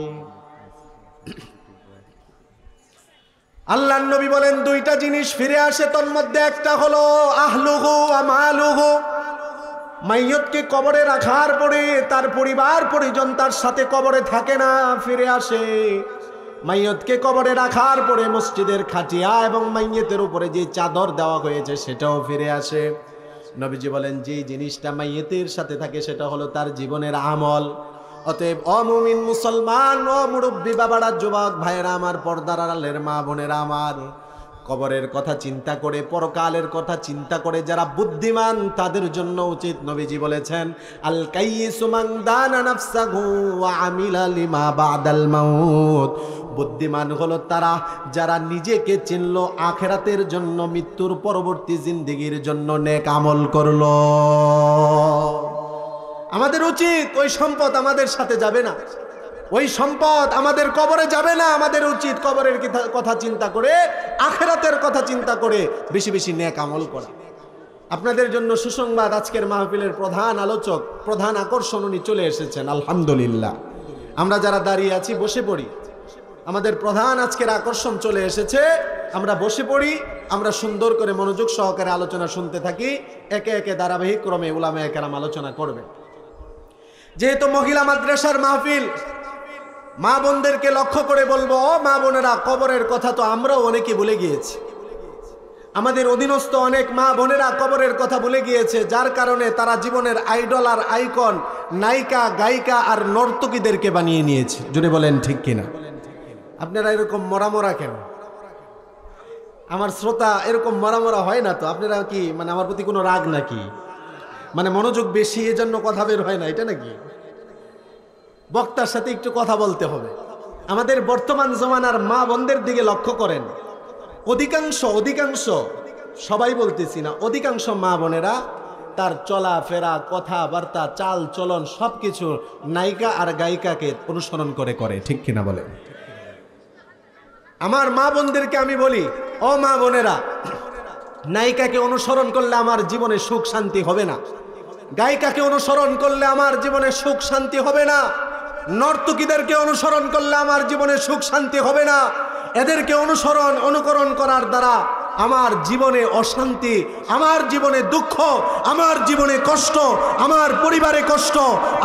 Speaker 1: আল্লাহর নবী বলেন দুইটা জিনিস ফিরে আসে, তোর মধ্যে একটা হলো আহলুহু ওয়া মালুহু। মাইয়তকে কবরে রাখার পরে তার পরিবার পরিজন তার সাথে কবরে থাকে না, ফিরে আসে। মাইয়তকে কবরে রাখার পরে মসজিদের খাটিয়া এবং মাইয়তের উপরে যে চাদর দেওয়া হয়েছে সেটাও ফিরে আসে। নবীজি বলেন যে জিনিসটা মাইয়তের সাথে থাকে সেটা হলো তার জীবনের আমল। অতএব অমুমিন মুসলমান, ও মুরব্বী বাবারা, যুবক ভাইয়েরা আমার, পর্দার আড়ালের মা বোনেরা আমার, কবরের কথা চিন্তা করে, পরকালের কথা চিন্তা করে যারা বুদ্ধিমান তাদের জন্য উচিত, নবীজি বলেছেন আল কাইয়িসু মান দানা নাফসাহু ওয়া আমিলা লিমা বাদাল মাউত। বুদ্ধিমান হলো তারা যারা নিজেকে চিনল, আখিরাতের জন্য, মৃত্যুর পরবর্তী জিন্দেগির জন্য নেক আমল করলো। আমাদের উচিত ওই সম্পদ আমাদের সাথে যাবে না, ওই সম্পদ আমাদের কবরে যাবে না। আমাদের উচিত কবরের কথা চিন্তা করে, আখিরাতের কথা চিন্তা করে বেশি বেশি নেক আমল করা। আপনাদের জন্য সুসংবাদ, আজকের মাহফিলের প্রধান আলোচক, প্রধান আকর্ষণ উনি চলে এসেছেন। আলহামদুলিল্লাহ। আমরা যারা দাঁড়িয়ে আছি বসে পড়ি, আমাদের প্রধান আজকের আকর্ষণ চলে এসেছে। আমরা বসে পড়ি, আমরা সুন্দর করে মনোযোগ সহকারে আলোচনা শুনতে থাকি। একে একে ধারাবাহিক ক্রমে উলামায়ে কেরাম আলোচনা করবে। যেহেতু মহিলা মাদ্রাসার মাহফিল, মা বোনদেরকে লক্ষ্য করে বলবো, ও মা বোনেরা, কবরের কথা তো আমরাও অনেকে ভুলে গিয়েছি। আমাদের অধীনস্থ অনেক মা বোনেরা কবরের কথা ভুলে গিয়েছে, যার কারণে তারা জীবনের আইডল আর আইকন, নায়িকা গায়িকা আর নর্তকীদেরকে বানিয়ে নিয়েছে। জুড়ে বলেন ঠিক কিনা? আপনারা এরকম মরামরা কেন? আমার শ্রোতা এরকম মরামরা হয় না তো? আপনারা কি মানে আমার প্রতি কোনো রাগ নাকি? মানে মনোযোগ বেশি এজন্য কথা বের হয় না, এটা নাকি? বক্তার সাথে একটু কথা বলতে হবে। আমাদের বর্তমান জমানার মা বোনদের দিকে লক্ষ্য করেন, অধিকাংশ সবাই বলতেছি না, অধিকাংশ মা বোনেরা তার চলাফেরা, কথাবার্তা, চাল চলন সবকিছু নায়িকা আর গায়িকাকে অনুসরণ করে করে। ঠিক কিনা বলে? আমার মা বোনদেরকে আমি বলি, ও মা বোনেরা, নায়িকাকে অনুসরণ করলে আমার জীবনে সুখ শান্তি হবে না, গায়িকাকে অনুসরণ করলে আমার জীবনে সুখ শান্তি হবে না, নর্তকীদেরকে অনুসরণ করলে আমার জীবনে সুখ শান্তি হবে না। এদেরকে অনুকরণ করার দ্বারা আমার জীবনে অশান্তি, আমার জীবনে দুঃখ, আমার জীবনে কষ্ট, আমার পরিবারে কষ্ট,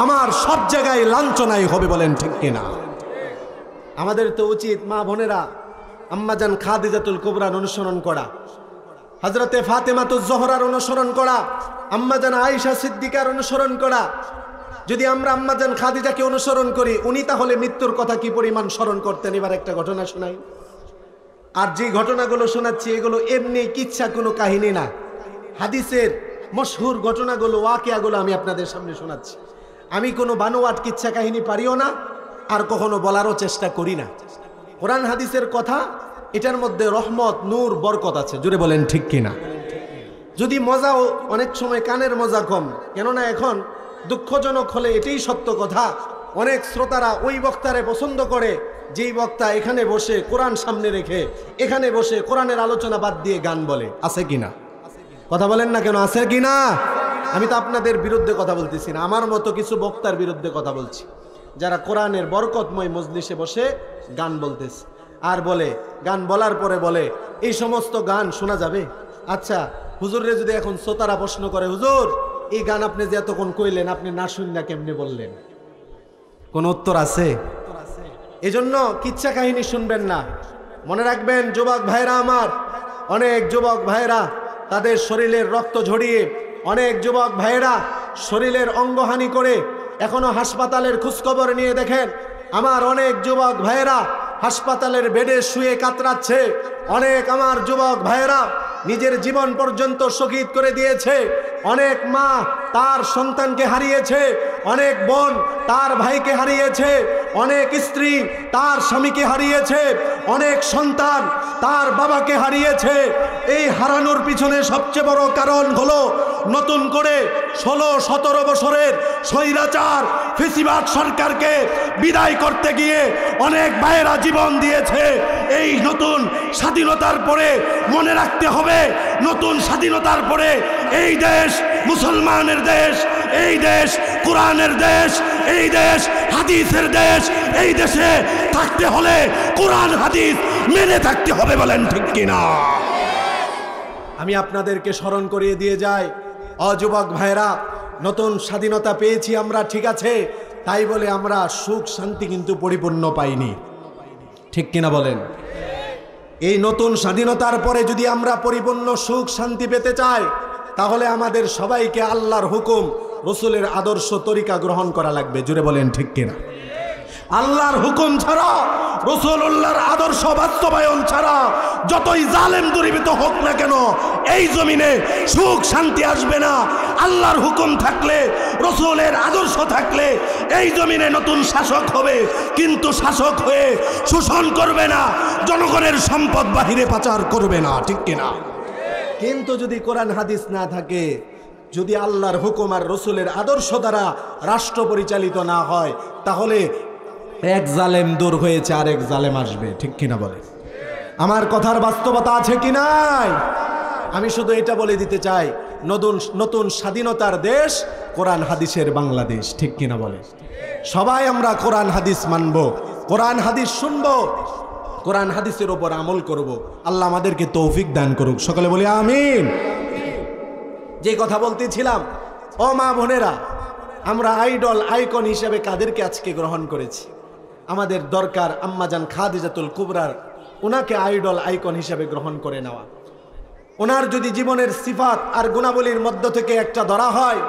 Speaker 1: আমার সব জায়গায় লাঞ্ছনাই হবে। বলেন ঠিক কিনা? আমাদের তো উচিত মা বোনেরা আম্মাজান খাদিজাতুল কুবরার অনুসরণ করা, হযরতে ফাতেমাতুজ জোহরার অনুসরণ করা, আম্মাজান আয়েশা সিদ্দিকার অনুসরণ করা, যদি আমরা আম্মাজান খাদিজাকে অনুসরণ করি, উনি তাহলে মৃত্যুর কথা কি পরিমাণ স্মরণ করতেন। এবার একটা ঘটনা শোনাই। আর যে ঘটনাগুলো শোনাচ্ছি এগুলো এমনি কিচ্ছা, কোনো কাহিনী না, হাদিসের মশহুর ঘটনাগুলো, ওয়াকিয়াগুলো আমি আপনাদের সামনে শোনাচ্ছি। আমি কোনো বানোয়াট কিচ্ছা কাহিনী পারিও না, আর কখনো বলারও চেষ্টা করি না। কোরআন হাদিসের কথা, এটার মধ্যে রহমত, নূর, বরকত আছে। জুড়ে বলেন ঠিক কিনা? যদি মজাও অনেক সময় কানের মজা কম, কেননা এখন দুঃখজনক হলে এটাই সত্য কথা, অনেক শ্রোতারা ওই বক্তারে পছন্দ করে যেই বক্তা এখানে বসে কোরআন সামনে রেখে এখানে বসে কোরআনের আলোচনা বাদ দিয়ে গান বলে। আছে কিনা? কথা বলেন না কেন, আছে কিনা? আমি তো আপনাদের বিরুদ্ধে কথা বলতেছি না, আমার মতো কিছু বক্তার বিরুদ্ধে কথা বলছি, যারা কোরআনের বরকতময় মজলিসে বসে গান বলতেছে। আর বলে, গান বলার পরে বলে এই সমস্ত গান শোনা যাবে। আচ্ছা, হুজুররে যদি এখন শ্রোতারা প্রশ্ন করে, হুজুর এই গান আপনি যে এতক্ষণ কইলেন, আপনি না শুননা কেমনে বললেন? কোন উত্তর আছে? এজন্য কিচ্ছা কাহিনী শুনবেন না। মনে রাখবেন যুবক ভাইরা আমার, অনেক যুবক ভাইরা তাদের শরীরের রক্ত ঝরিয়ে, অনেক যুবক ভাইরা শরীরের অঙ্গহানি করে এখনো হাসপাতালের খোঁজখবর নিয়ে দেখেন। আমার অনেক যুবক ভাইরা হাসপাতালের বেডে শুয়ে কাতরাচ্ছে। অনেক আমার যুবক ভাইরা নিজের জীবন পর্যন্ত শহীদ করে দিয়েছে। অনেক মা তার সন্তানকে হারিয়েছে, অনেক বোন তার ভাইকে হারিয়েছে, অনেক স্ত্রী তার স্বামীকে হারিয়েছে, অনেক সন্তান তার বাবাকে হারিয়েছে। এই হারানোর পিছনে সবচেয়ে বড় কারণ হলো নতুন করে 16-17 বছরের স্বৈরাচার ফেসিবাদ সরকারকে বিদায় করতে গিয়ে অনেক ভাইয়েরা জীবন দিয়েছে। এই নতুন স্বাধীনতার পরে মনে রাখতে হবে, নতুন স্বাধীনতার পরে এই দেশ মুসলমানের দেশ, এই দেশ কোরআনের দেশ, এই দেশ হাদিসের দেশ। এই দেশে থাকতে হলে কোরআন হাদিস মেনে থাকতে হবে। বলেন ঠিক কিনা? আমি আপনাদেরকে স্মরণ করিয়ে দিয়ে যাই, অযুবক ভাইরা, নতুন স্বাধীনতা পেয়েছি আমরা, ঠিক আছে, তাই বলে আমরা সুখ শান্তি কিন্তু পরিপূর্ণ পাইনি। ঠিক কিনা বলেন? এই নতুন স্বাধীনতার পরে যদি আমরা পরিপূর্ণ সুখ শান্তি পেতে চাই, তাহলে আমাদের সবাইকে আল্লাহর হুকুম, রসুলের আদর্শ তরিকা গ্রহণ করা লাগবে। জুড়ে বলেন ঠিক কিনা? আল্লাহর হুকুম ছাড়া, রাসূলুল্লাহর আদর্শ বাস্তবায়ন ছাড়া যতই জালেম দূরীভূত হোক না কেন, এই জমিনে সুখ শান্তি আসবে না। আল্লাহর হুকুম থাকলে, রাসূলের আদর্শ থাকলে এই জমিনে নতুন শাসক হবে, কিন্তু শাসক হয়ে শোষণ করবে না, জনগণের সম্পদ বাহিরে পাচার করবে না। ঠিক কিনা? কিন্তু যদি কোরআন হাদিস না থাকে, যদি আল্লাহর হুকুম আর রসুলের আদর্শ দ্বারা রাষ্ট্র পরিচালিত না হয়, তাহলে এক জালেম দূর হয়েছে, আরেক জালেম আসবে। ঠিক কিনা বলে? আমার কথার বাস্তবতা আছে কি নাই? আমি শুধু এটা বলে দিতে চাই, নতুন স্বাধীনতার দেশ কোরআন হাদিসের বাংলাদেশ। ঠিক কিনা বলে? সবাই আমরা কোরআন হাদিস মানব, কোরআন হাদিস শুনব, কোরআন হাদিসের উপর আমল করব। আল্লাহ আমাদেরকে তৌফিক দান করুক। সকলে বলি আমিন। যে কথা বলতেছিলাম, ও মা বোনেরা, আমরা আইডল আইকন হিসেবে কাদেরকে আজকে গ্রহণ করেছি? আমাদের দরকার আম্মাজান খাদিজাতুল কুবরার, ওনাকে আইডল আইকন হিসেবে গ্রহণ করে নেওয়া। ওনার যদি জীবনের সিফাত আর গুণাবলীর মধ্য থেকে একটা ধরা হয়,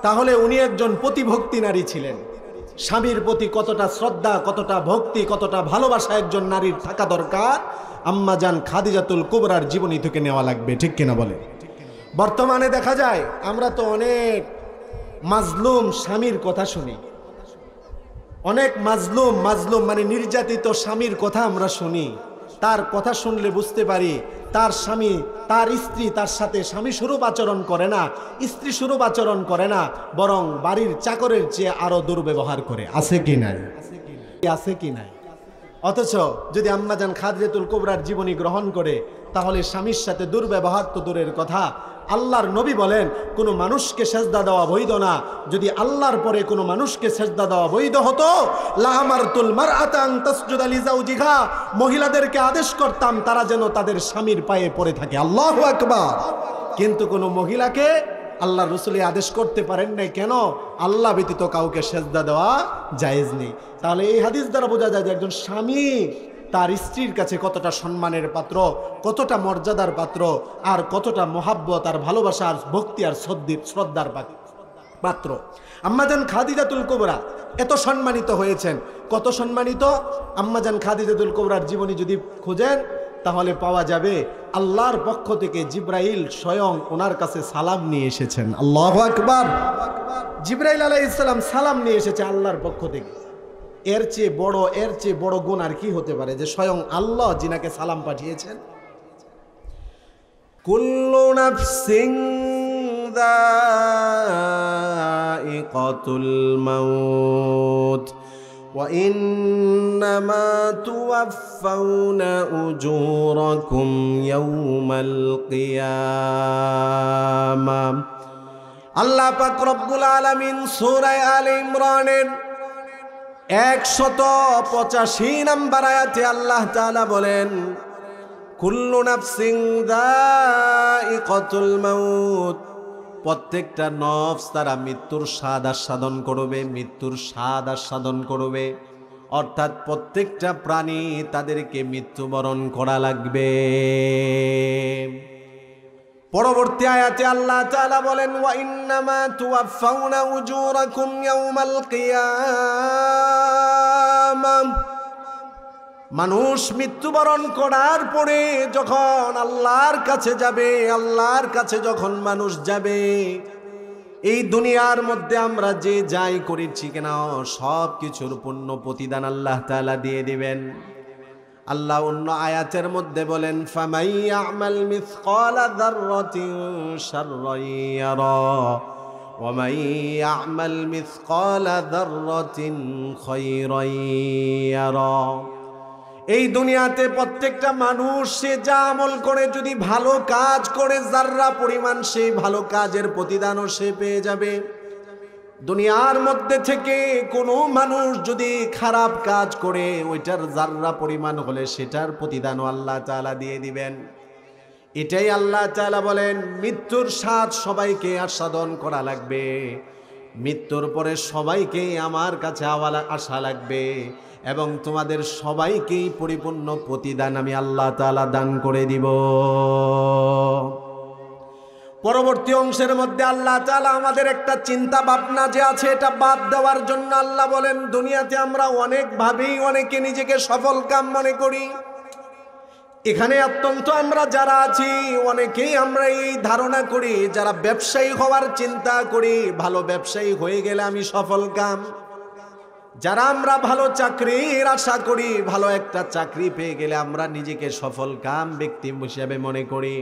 Speaker 1: তাহলে উনি একজন প্রতিভক্তি নারী ছিলেন। স্বামীর প্রতি কতটা শ্রদ্ধা, কতটা ভক্তি, কতটা ভালোবাসা একজন নারীর থাকা দরকার, আম্মাজান খাদিজাতুল কুবরার জীবনী থেকে নেওয়া লাগবে। ঠিক কিনা বলে? বর্তমানে দেখা যায় আমরা তো অনেক মাজলুম স্বামীর কথা শুনি, অনেক মাজলুম মানে নির্যাতিত স্বামীর কথা আমরা শুনি। তার কথা শুনলে বুঝতে পারি তার স্বামী, তার স্ত্রী তার সাথে স্বামী স্বরূপ আচরণ করে না, স্ত্রী স্বরূপ আচরণ করে না, বরং বাড়ির চাকরের চেয়ে আরো দুর্ব্যবহার করে। আছে কি নাই? আছে কি নাই? অথচ যদি আম্মাজান খাদিজাতুল কুবরার জীবনী গ্রহণ করে, তাহলে স্বামীর সাথে দুর্ব্যবহার তো দূরের কথা, আল্লাহর নবী বলেন কোনো মানুষকে সেজদা দেওয়া বৈধ না। যদি আল্লাহর পরে কোনো মানুষকে সেজদা দেওয়া বৈধ হতো, লামারতুল মারআতা আন তাসজুদা লিজাওজিহা, মহিলাদেরকে আদেশ করতাম তারা যেন তাদের স্বামীর পায়ে পড়ে থাকে। আল্লাহু আকবার। কিন্তু কোনো মহিলাকে আল্লাহর রাসূল আদেশ করতে পারেন নাই। কেন? আল্লাহ ব্যতীত কাউকে সেজদা দেওয়া জায়েজ নেই। তাহলে এই হাদিস দ্বারা বোঝা যায় যে একজন স্বামী তার স্ত্রীর কাছে কতটা সম্মানের পাত্র, কতটা মর্যাদার পাত্র, আর কতটা মহাব্বত আর ভালোবাসা আর ভক্তি আর শ্রদ্ধার পাত্র। পাত্র। আম্মাজান খাদিজাতুল কুবরা এত সম্মানিত হয়েছেন। কত সম্মানিত? আম্মাজান খাদিজাতুল কুবরার জীবনী যদি খোঁজেন তাহলে পাওয়া যাবে আল্লাহর পক্ষ থেকে জিব্রাইল স্বয়ং ওনার কাছে সালাম নিয়ে এসেছেন। আল্লাহু আকবার। জিব্রাইল আলাইহিস সালাম সালাম নিয়ে এসেছে আল্লাহর পক্ষ থেকে। এর চেয়ে বড় গুণ আর কি হতে পারে যে স্বয়ং আল্লাহ জিনাকে সালাম পাঠিয়েছেন। কুল্লু নাফসিন যায়িকাতুল মাউত ওয়া ইন্নামা তুওয়াফাউনা উজুরাকুম ইয়াওমাল কিয়ামাহ। আল্লাহ পাক রব্বুল আলামিন সূরা আলে ইমরানের 185 নম্বর আয়াতে আল্লাহ তাআলা বলেন, কুল্লু নাফসিন যায়িকাতুল মাউত, প্রত্যেকটা নফস তারা মৃত্যুর স্বাদ আস্বাদন করবে, মৃত্যুর স্বাদ আস্বাদন করবে। অর্থাৎ প্রত্যেকটা প্রাণী তাদেরকে মৃত্যুবরণ করা লাগবে। পরবর্তী আয়াতে আল্লাহ তাআলা বলেন, ওয়া ইন্নামা তুওয়াফাউনা উজুরাকুম ইয়াওমাল কিয়ামাহ। মানুষ মৃত্যুবরণ করার পরে যখন আল্লাহর কাছে যাবে, আল্লাহর কাছে যখন মানুষ যাবে, এই দুনিয়ার মধ্যে আমরা যে যাই করেছি কেন সব কিছুর পূর্ণ প্রতিদান আল্লাহ তাআলা দিয়ে দিবেন। আল্লাহ অন্য আয়াতের মধ্যে বলেন, ফামাই ইয়ামাল মিসকালা যাররাতিন শাররান ইয়ারা ওয়া মান ইয়ামাল মিসকালা যাররাতিন খায়রান ইয়ারা। এই দুনিয়াতে প্রত্যেকটা মানুষ সে যা আমল করে, যদি ভালো কাজ করে যাররা পরিমাণ সেই ভালো কাজের প্রতিদানও সে পেয়ে যাবে। দুনিয়ার মধ্যে থেকে কোনো মানুষ যদি খারাপ কাজ করে ওইটার যাররা পরিমাণ হলে সেটার প্রতিদানও আল্লাহ তাআলা দিয়ে দিবেন। এটাই আল্লাহ তাআলা বলেন, মৃত্যুর স্বাদ সবাইকে আস্বাদন করা লাগবে, মৃত্যুর পরে সবাইকেই আমার কাছে আসা লাগবে এবং তোমাদের সবাইকেই পরিপূর্ণ প্রতিদান আমি আল্লাহ তাআলা দান করে দিব। পরবর্তী অংশের মধ্যে আল্লাহ তাআলা আমাদের একটা চিন্তা ভাবনা যে আছে এটা বাদ দেওয়ার জন্য আল্লাহ বলেন, দুনিয়াতে আমরা অনেকভাবেই অনেকে নিজেকে সফল কাম মনে করি। এখানে অত্যন্ত আমরা যারা আছি অনেকেই আমরা এই ধারণা করি, যারা ব্যবসায়ী হওয়ার চিন্তা করি, ভালো ব্যবসায়ী হয়ে গেলে আমি সফল কাম। যারা আমরা ভালো চাকরির আশা করি, ভালো একটা চাকরি পেয়ে গেলে আমরা নিজেকে সফল কাম ব্যক্তি হিসেবে মনে করি।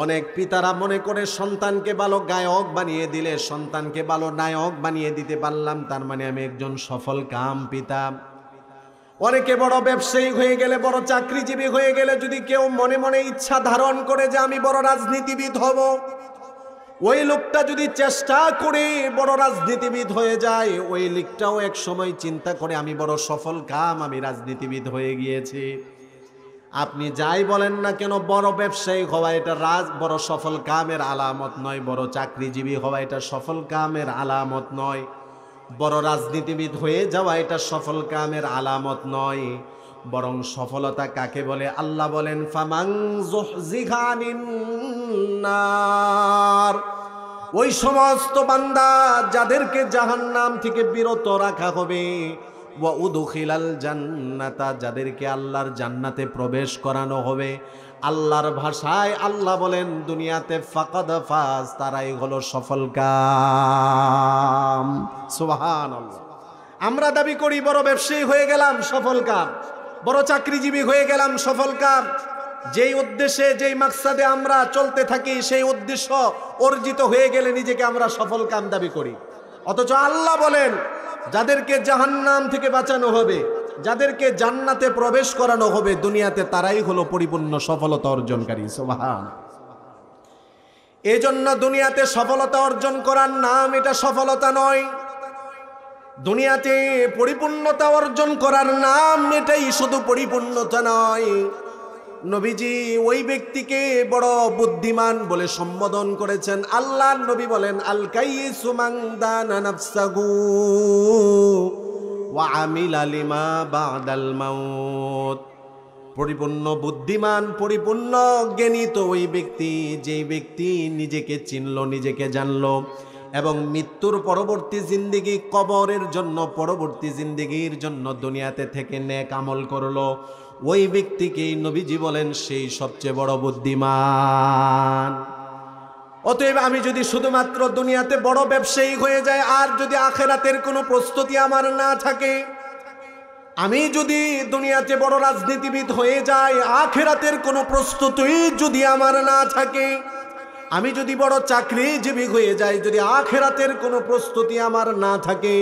Speaker 1: অনেক পিতারা মনে করে সন্তানকে ভালো গায়ক বানিয়ে দিলে, সন্তানকে ভালো নায়ক বানিয়ে দিতে পারলাম, তার মানে আমি একজন সফল কাম পিতা। অনেকে বড় ব্যবসায়ী হয়ে গেলে, বড় চাকরিজীবী হয়ে গেলে যদি কেউ মনে মনে ইচ্ছা ধারণ করে যে আমি বড় রাজনীতিবিদ হব, ওই লোকটা যদি চেষ্টা করে বড় রাজনীতিবিদ হয়ে যায়, ওই লোকটাও এক সময় চিন্তা করে আমি বড় সফল কাম, আমি রাজনীতিবিদ হয়ে গিয়েছি। আপনি যাই বলেন না কেন, বড় ব্যবসায়ী হওয়া এটা বড় সফল কামের আলামত নয়, বড় চাকরিজীবী হওয়া এটা সফল কামের আলামত নয়, বড় রাজনীতিবিদ হয়ে যাওয়া এটা সফল কামের আলামত নয়। বরং সফলতা কাকে বলে? আল্লাহ বলেন, ফামান যুহজিহা আনিন নার, ওই সমস্ত বান্দা যাদেরকে জাহান্নাম থেকে বিরত রাখা হবে, ওয়া উদখিলাল জান্নাতা, যাদেরকে আল্লাহর জান্নাতে প্রবেশ করানো হবে। আল্লাহর ভাষায় আল্লাহ বলেন দুনিয়াতে ফাকাদ ফাজ, তারাই হলো সফল কাম। সুবহানাল্লাহ। আমরা দাবি করি বড় ব্যবসায়ী হয়ে গেলাম সফল কাম, বড় চাকরিজীবী হয়ে গেলাম সফল কাম। যেই উদ্দেশ্যে যেই মাকসাদে আমরা চলতে থাকি সেই উদ্দেশ্য অর্জিত হয়ে গেলে নিজেকে আমরা সফল কাম দাবি করি। অথচ আল্লাহ বলেন যাদেরকে জাহান্নাম থেকে বাঁচানো হবে, যাদেরকে জান্নাতে প্রবেশ করানো হবে দুনিয়াতে, তারাই হলো পরিপূর্ণ সফলতা অর্জনকারী। সুবহানাল্লাহ। এজন্য দুনিয়াতে সফলতা অর্জন করার নাম এটা সফলতা নয়, দুনিয়াতে পরিপূর্ণতা অর্জন করার নাম এটাই শুধু পরিপূর্ণতা নয়। নবীজি ওই ব্যক্তিকে বড় বুদ্ধিমান বলে সম্বোধন করেছেন। আল্লাহর নবী বলেন, আল কাইয়িসু মান দানা নাফসাহু ওয়া আমিলা লিমা বাদাল মাউত। পরিপূর্ণ বুদ্ধিমান, পরিপূর্ণ জ্ঞানী তো ওই ব্যক্তি যেই ব্যক্তি নিজেকে চিনল, নিজেকে জানলো এবং মৃত্যুর পরবর্তী জিন্দেগি, কবরের জন্য, পরবর্তী জিন্দেগির জন্য দুনিয়াতে থেকে নেক আমল করলো, ওই ব্যক্তিকেই নবীজি বলেন সেই সবচেয়ে বড় বুদ্ধিমান। অতএব আমি যদি শুধুমাত্র দুনিয়াতে বড় ব্যবসায়ী হয়ে যায় আর যদি আখেরাতের কোনো প্রস্তুতি আমার না থাকে, আমি যদি দুনিয়াতে বড় রাজনীতিবিদ হয়ে যাই, আখেরাতের কোনো প্রস্তুতি যদি আমার না থাকে, আমি যদি বড় চাকরিজীবী হয়ে যাই, যদি আখেরাতের কোনো প্রস্তুতি আমার না থাকে,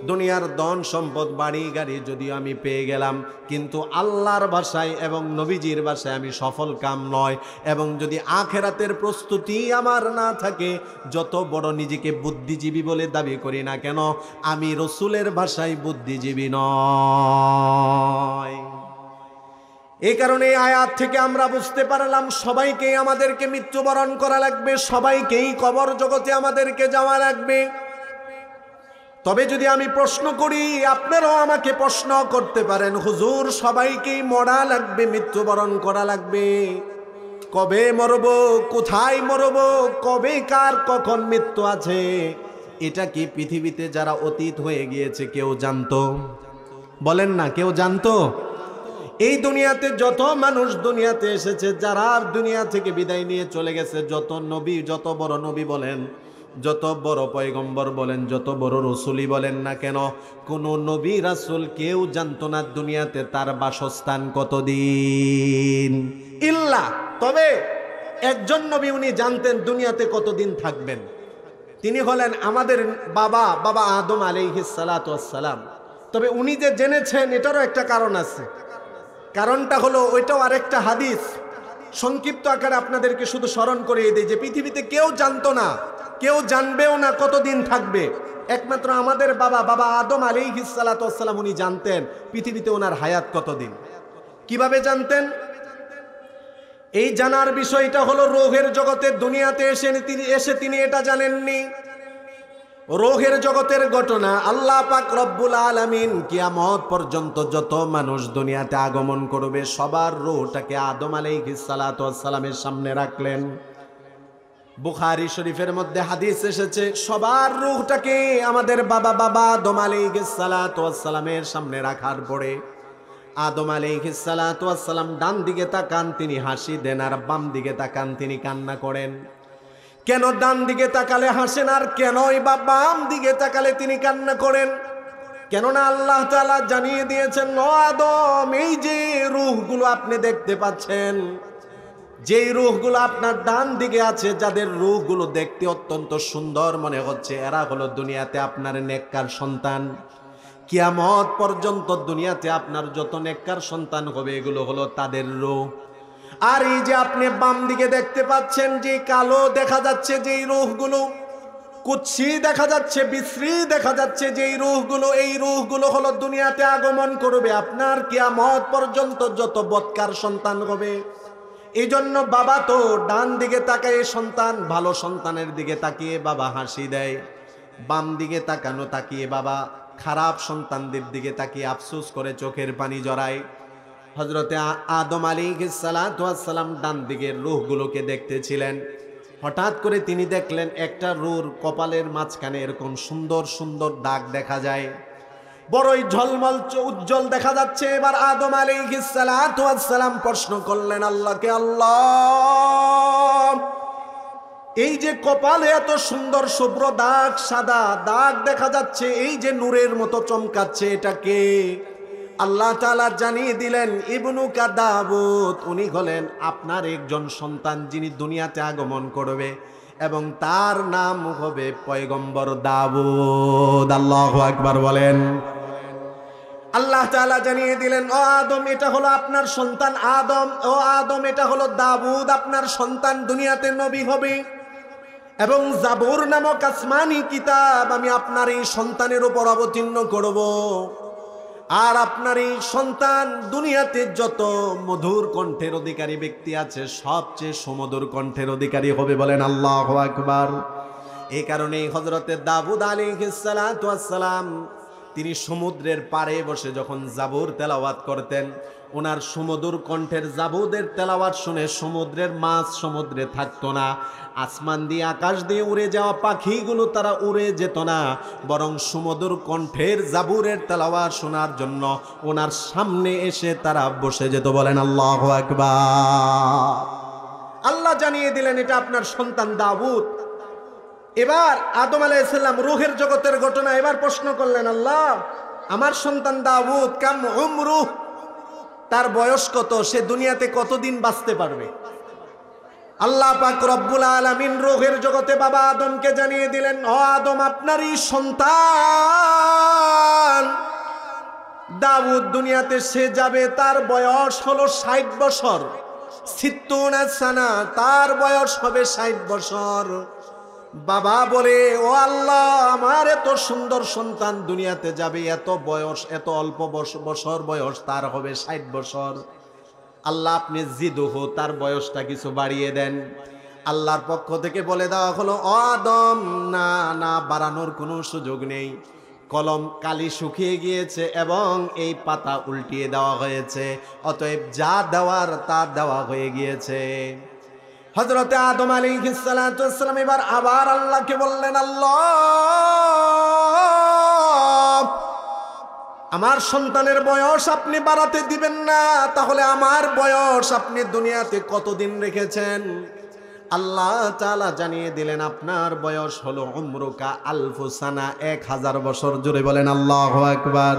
Speaker 1: দুনিয়ার ধন সম্পদ বাড়ি গাড়ি যদি আমি পেয়ে গেলাম, কিন্তু আল্লাহর ভাষায় এবং নবীজির ভাষায় আমি সফল কাম নয়, এবং যদি আখেরাতের প্রস্তুতি আমার না থাকে, যত বড় নিজেকে বুদ্ধিজীবী বলে দাবি করি না কেন, আমি রসুলের ভাষায় বুদ্ধিজীবী নয়। এই কারণে আয়াত থেকে আমরা বুঝতে পারলাম সবাইকেই আমাদেরকে মৃত্যুবরণ করা লাগবে, সবাইকেই কবর জগতে আমাদেরকে যাওয়া লাগবে। তবে যদি আমি প্রশ্ন করি, আপনারাও আমাকে প্রশ্ন করতে পারেন, হুজুর সবাইকেই মরা লাগবে, মৃত্যুবরণ করা লাগবে, কবে মরব, কোথায় মরব, কবে কার কখন মৃত্যু আছে, এটা কি পৃথিবীতে যারা অতীত হয়ে গিয়েছে কেউ জানতো? বলেন না, কেউ জানতো? এই দুনিয়াতে যত মানুষ দুনিয়াতে এসেছে, যারা দুনিয়া থেকে বিদায় নিয়ে চলে গেছে, যত নবী, যত বড় নবী বলেন, যত বড় পয়গম্বর বলেন, যত বড় রসুলই বলেন না কেন, কোন নবী রাসূল কেউ জানতো না দুনিয়াতে তার বাসস্থান কতদিন। ইল্লা, তবে একজন নবী উনি জানতেন দুনিয়াতে কতদিন থাকবেন। তিনি হলেন আমাদের বাবা আদম আলাইহিস সালাতু ওয়াস সালাম। তবে উনি যে জেনেছেন এটারও একটা কারণ আছে। কারণটা হলো, ওইটাও আরেকটা হাদিস, সংক্ষিপ্ত আকারে আপনাদেরকে শুধু স্মরণ করিয়ে দিই যে পৃথিবীতে কেউ জানতো না, কেউ জানবেও না কতদিন থাকবে। একমাত্র আমাদের বাবা আদম আলাইহিস সালাতু ওয়াস সালাম উনি জানতেন পৃথিবীতে ওনার হায়াত কতদিন। কিভাবে জানতেন? এই জানার বিষয়টা হলো রোহের জগতে দুনিয়াতে এসে তিনি এটা জানেননি। রোহের জগতের ঘটনা আল্লাহ পাক রব্বুল আলামিন কিয়ামত পর্যন্ত যত মানুষ দুনিয়াতে আগমন করবে সবার রূহটাকে আদম আলাইহিস সালাতু ওয়াস সালামের সামনে রাখলেন। বুখারী শরীফের মধ্যে হাদিস এসেছে, সবার রূহটাকে আমাদের বাবা আদম আলাইহিস সালাতু ওয়াস সালামের সামনে রাখার পরে আদম আলাইহিস সালাতু ওয়াস সালাম ডান দিকে তাকান, তিনি হাসি দেন, আর বাম দিকে তাকান, তিনি কান্না করেন। কেন ডান দিকে তাকালে হাসেন আর কেনই বা বাম দিকে তাকালে তিনি কান্না করেন? কেননা আল্লাহ তাআলা জানিয়ে দিয়েছেন, ও আদম, এই যে রূহগুলো আপনি দেখতে পাচ্ছেন, যেই রূহগুলো আপনার ডান দিকে আছে, যাদের রূহগুলো দেখতে অত্যন্ত সুন্দর মনে হচ্ছে, এরা হলো দুনিয়াতে আপনার নেককার সন্তান। কিয়ামত পর্যন্ত দুনিয়াতে আপনার যত নেককার সন্তান হবে এগুলো হলো তাদের রূহ। আর এই যে আপনি বাম দিকে দেখতে পাচ্ছেন, যে কালো দেখা যাচ্ছে যেই রূহগুলো, কুৎসি দেখা যাচ্ছে, বিশ্রী দেখা যাচ্ছে যেই রূহগুলো, এই রূহগুলো হলো দুনিয়াতে আগমন করবে আপনার কিয়ামত পর্যন্ত যত বদকার সন্তান হবে। এই জন্য বাবা তো ডান দিকে তাকায় সন্তান, ভালো সন্তানের দিকে তাকিয়ে বাবা হাসি দেয়, বাম দিকে তাকিয়ে বাবা খারাপ সন্তানদের দিকে তাকিয়ে আফসোস করে চোখের পানি জড়ায়। হযরতে আদম আলাইহিস সালাতু ওয়াস সালাম ডান দিকের রূহগুলোকে দেখতেছিলেন। হঠাৎ করে তিনি দেখলেন একটা রূহর কপালের মাঝখানে এরকম সুন্দর সুন্দর দাগ দেখা যায়, বড়ই ঝলমল উজ্জ্বল দেখা যাচ্ছে। এবার আদম আলাইহিস সালাতু ওয়াস সালাম প্রশ্ন করলেন আল্লাহকে, আল্লাহ, এই যে কপালে এত সুন্দর শুভ্র দাগ, সাদা দাগ দেখা যাচ্ছে, এই যে নূরের মতো চমকাচ্ছে, এটা কে? আল্লাহ তাআলা জানিয়ে দিলেন, ইবনুকা দাউদ, উনি হলেন আপনার একজন সন্তান যিনি দুনিয়াতে আগমন করবে এবং তার নাম হবে পয়গম্বর দাউদ। আল্লাহু আকবার বলেন। আল্লাহ তাআলা জানিয়ে দিলেন, ও আদম, এটা হলো আপনার সন্তান আদম, ও আদম, এটা হলো দাউদ, আপনার সন্তান দুনিয়াতে নবী হবে এবং জাবুর নামক আসমানি কিতাব আমি আপনার এই সন্তানের উপর অবতীর্ণ করব। আর আপনার এই সন্তান দুনিয়াতে যত মধুর কণ্ঠের অধিকারী ব্যক্তি আছে সবচেয়ে সুমধুর কণ্ঠের অধিকারী হবে। বলেন আল্লাহু আকবার। এই কারণেই হযরতে দাউদ আলাইহিস সালাতু ওয়াস সালাম তিনি সমুদ্রের পাড়ে বসে যখন জাবুর তেলাওয়াত করতেন, ওনার সুমধুর কণ্ঠের জাবুদের তেলাওয়াত শুনে সমুদ্রের মাছ সমুদ্রে থাকতো না, আসমান দিয়ে আকাশ দিয়ে উড়ে যাওয়া পাখিগুলো তারা উড়ে যেত না, বরং সুমধুর কণ্ঠের জাবুরের তেলাওয়াত শোনার জন্য ওনার সামনে এসে তারা বসে যেত। বলেন আল্লাহু আকবার। আল্লাহ জানিয়ে দিলেন এটা আপনার সন্তান দাউদ। এবার আদম আলাইহিস সালাম রূহের জগতের ঘটনা এবার প্রশ্ন করলেন, আল্লাহ আমার সন্তান দাউদ কাম উমরু, তার বয়স কত, সে দুনিয়াতে কতদিন বাঁচতে পারবে? আল্লাহ পাক রব্বুল আলামিন রূহের জগতে বাবা আদমকে জানিয়ে দিলেন, ও আদম আপনারই সন্তান দাউদ দুনিয়াতে সে যাবে, তার বয়স হলো 60 বছর, 60 সানা, তার বয়স হবে 60 বছর। বাবা বলে, ও আল্লাহ আমার এত সুন্দর সন্তান দুনিয়াতে যাবে, এত বয়স, এত অল্প বছর বয়স, তার হবে 60 বছর। আল্লাহ আপনি জিদুহু, তার বয়সটা কিছু বাড়িয়ে দেন। আল্লাহর পক্ষ থেকে বলে দেওয়া হলো, ও আদম না না, বাড়ানোর কোনো সুযোগ নেই। কলম কালি শুকিয়ে গিয়েছে এবং এই পাতা উল্টিয়ে দেওয়া হয়েছে, অতএব যা দেওয়ার তা দেওয়া হয়ে গিয়েছে। হযরতে আদম আলাইহিস সালাতু ওয়াস সালাম এবার আবার আল্লাহকে বললেন, আল্লাহ আমার সন্তানের বয়স আপনি বাড়াতে দিবেন না, তাহলে আমার বয়স আপনি দুনিয়াতে কতদিন রেখেছেন? আল্লাহ তাআলা জানিয়ে দিলেন, আপনার বয়স হলো উমরুকা আলফু সানা, 1000 বছর। জোরে বলেন আল্লাহু আকবার।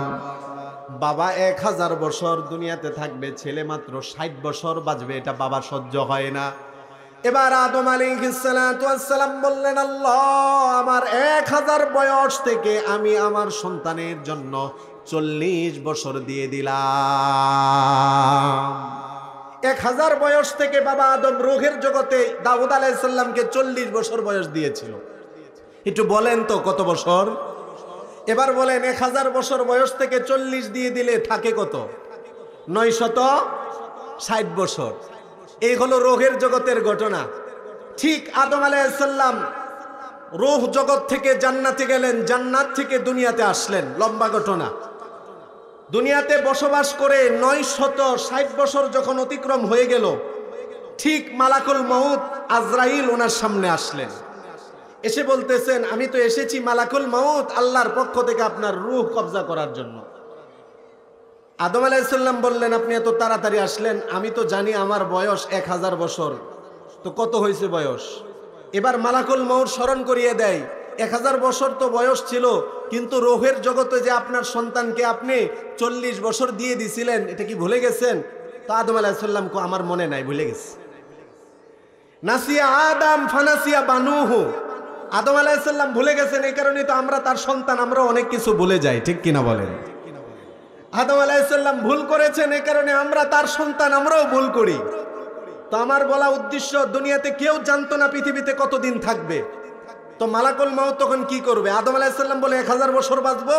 Speaker 1: বাবা 1000 বছর দুনিয়াতে থাকবে, ছেলে মাত্র 60 বছর বাঁচবে, এটা বাবা সহ্য হয় না। এবার আদম আলাইহিস সালাতু ওয়াস সালাম বললেন, আল্লাহ আমার 1000 বয়স থেকে আমি আমার সন্তানের জন্য 40 বছর দিয়ে দিলাম। 1000 বয়স থেকে বাবা আদম রূহের জগতে দাউদ আলাইহিস সালামকে 40 বছর বয়স দিয়েছিল। একটু বলেন তো কত বছর? এবার বলেন 1000 বছর বয়স থেকে 40 দিয়ে দিলে থাকে কত? 960 বছর। এই হলো রূহের জগতের ঘটনা। ঠিক আদম আলাইহিস সালাম রূহ জগৎ থেকে জান্নাতে গেলেন, জান্নাত থেকে দুনিয়াতে আসলেন, লম্বা ঘটনা। দুনিয়াতে বসবাস করে 960 বছর যখন অতিক্রম হয়ে গেল, ঠিক মালাকুল মউত আজরাইল ওনার সামনে আসলেন, এসে বলতেছেন, আমি তো এসেছি মালাকুল মউত আল্লাহর পক্ষ থেকে আপনার রূহ কবজা করার জন্য। আদম আলাইহিস সালাম বললেন, আপনি এত তাড়াতাড়ি আসলেন, আমি তো জানি আমার বয়স 1000 বছর, তো কত হয়েছে বয়স? এবার মালাকুল মউত স্মরণ করিয়ে দেয়, 1000 বছর তো বয়স ছিল, কিন্তু রূহের জগতে যে আপনার সন্তানকে আপনি 40 বছর দিয়ে দিছিলেন, এটা কি ভুলে গেছেন? তো আদম আলাইহিস সালাম কো, আমার মনে নাই, ভুলে গেছি। নাসিয়া আদম ফানাসিয়া বানুহু, আদম আলাইহিস সালাম ভুলে গেছেন, এই কারণে তো আমরা তার সন্তান, আমরা অনেক কিছু ভুলে যাই, ঠিক কিনা বলেন? আদম আলাইহিস সালাম ভুল করেছেন, এই কারণে আমরা তার সন্তান, আমরাও ভুল করি। তো আমার বলা উদ্দেশ্য, দুনিয়াতে কেউ জানতো না পৃথিবীতে কতদিন থাকবে, তো মালাকুল মউত তখন কি করবে? আদম আলাইহিস সালাম বলে 1000 বছর বাঁচবো,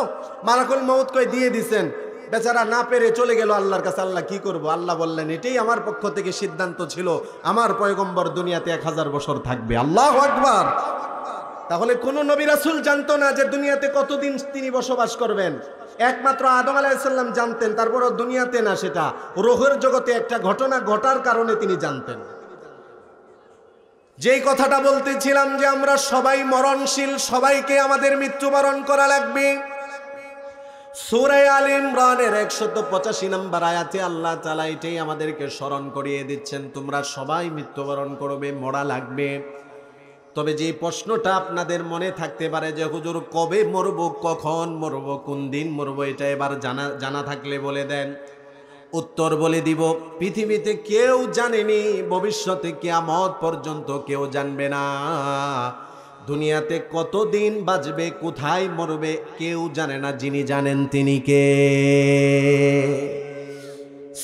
Speaker 1: মালাকুল মউত কই দিয়ে দিছেন, বেচারা না পেরে চলে গেল আল্লাহর কাছে। আল্লাহ কি করব? আল্লাহ বললেন, এটাই আমার পক্ষ থেকে সিদ্ধান্ত ছিল, আমার পয়গম্বর দুনিয়াতে 1000 বছর থাকবে। আল্লাহু আকবার। তাহলে কোন নবী রাসূল জানতো না যে দুনিয়াতে কতদিন তিনি বসবাস করবেন, একমাত্র আদম আলাইহিস সালাম জানতেন। তারপরও দুনিয়াতে না, সেটা রূহের জগতে একটা ঘটনা ঘটার কারণে তিনি জানতেন। যেই কথাটা বলতেছিলাম যে আমরা সবাই মরণশীল, সবাইকে আমাদের মৃত্যুবরণ করা লাগবে। সূরা আলে ইমরানের 185 নম্বর আয়াতে আল্লাহ তাআলা এটাই আমাদেরকে স্মরণ করিয়ে দিচ্ছেন, তোমরা সবাই মৃত্যুবরণ করবে, মরা লাগবে। তবে যে প্রশ্নটা আপনাদের মনে থাকতে পারে যে হুজুর কবে মরব, কখন মরব, কোন দিন মরব, এটা এবার জানা থাকলে বলে দেন। উত্তর বলে দিব, পৃথিবীতে কেউ জানেনি, ভবিষ্যতে কিয়ামত পর্যন্ত কেউ জানবে না। দুনিয়াতে কতদিন বাঁচবে, কোথায় মরবে, কেউ জানে না। যিনি জানেন তিনি কে?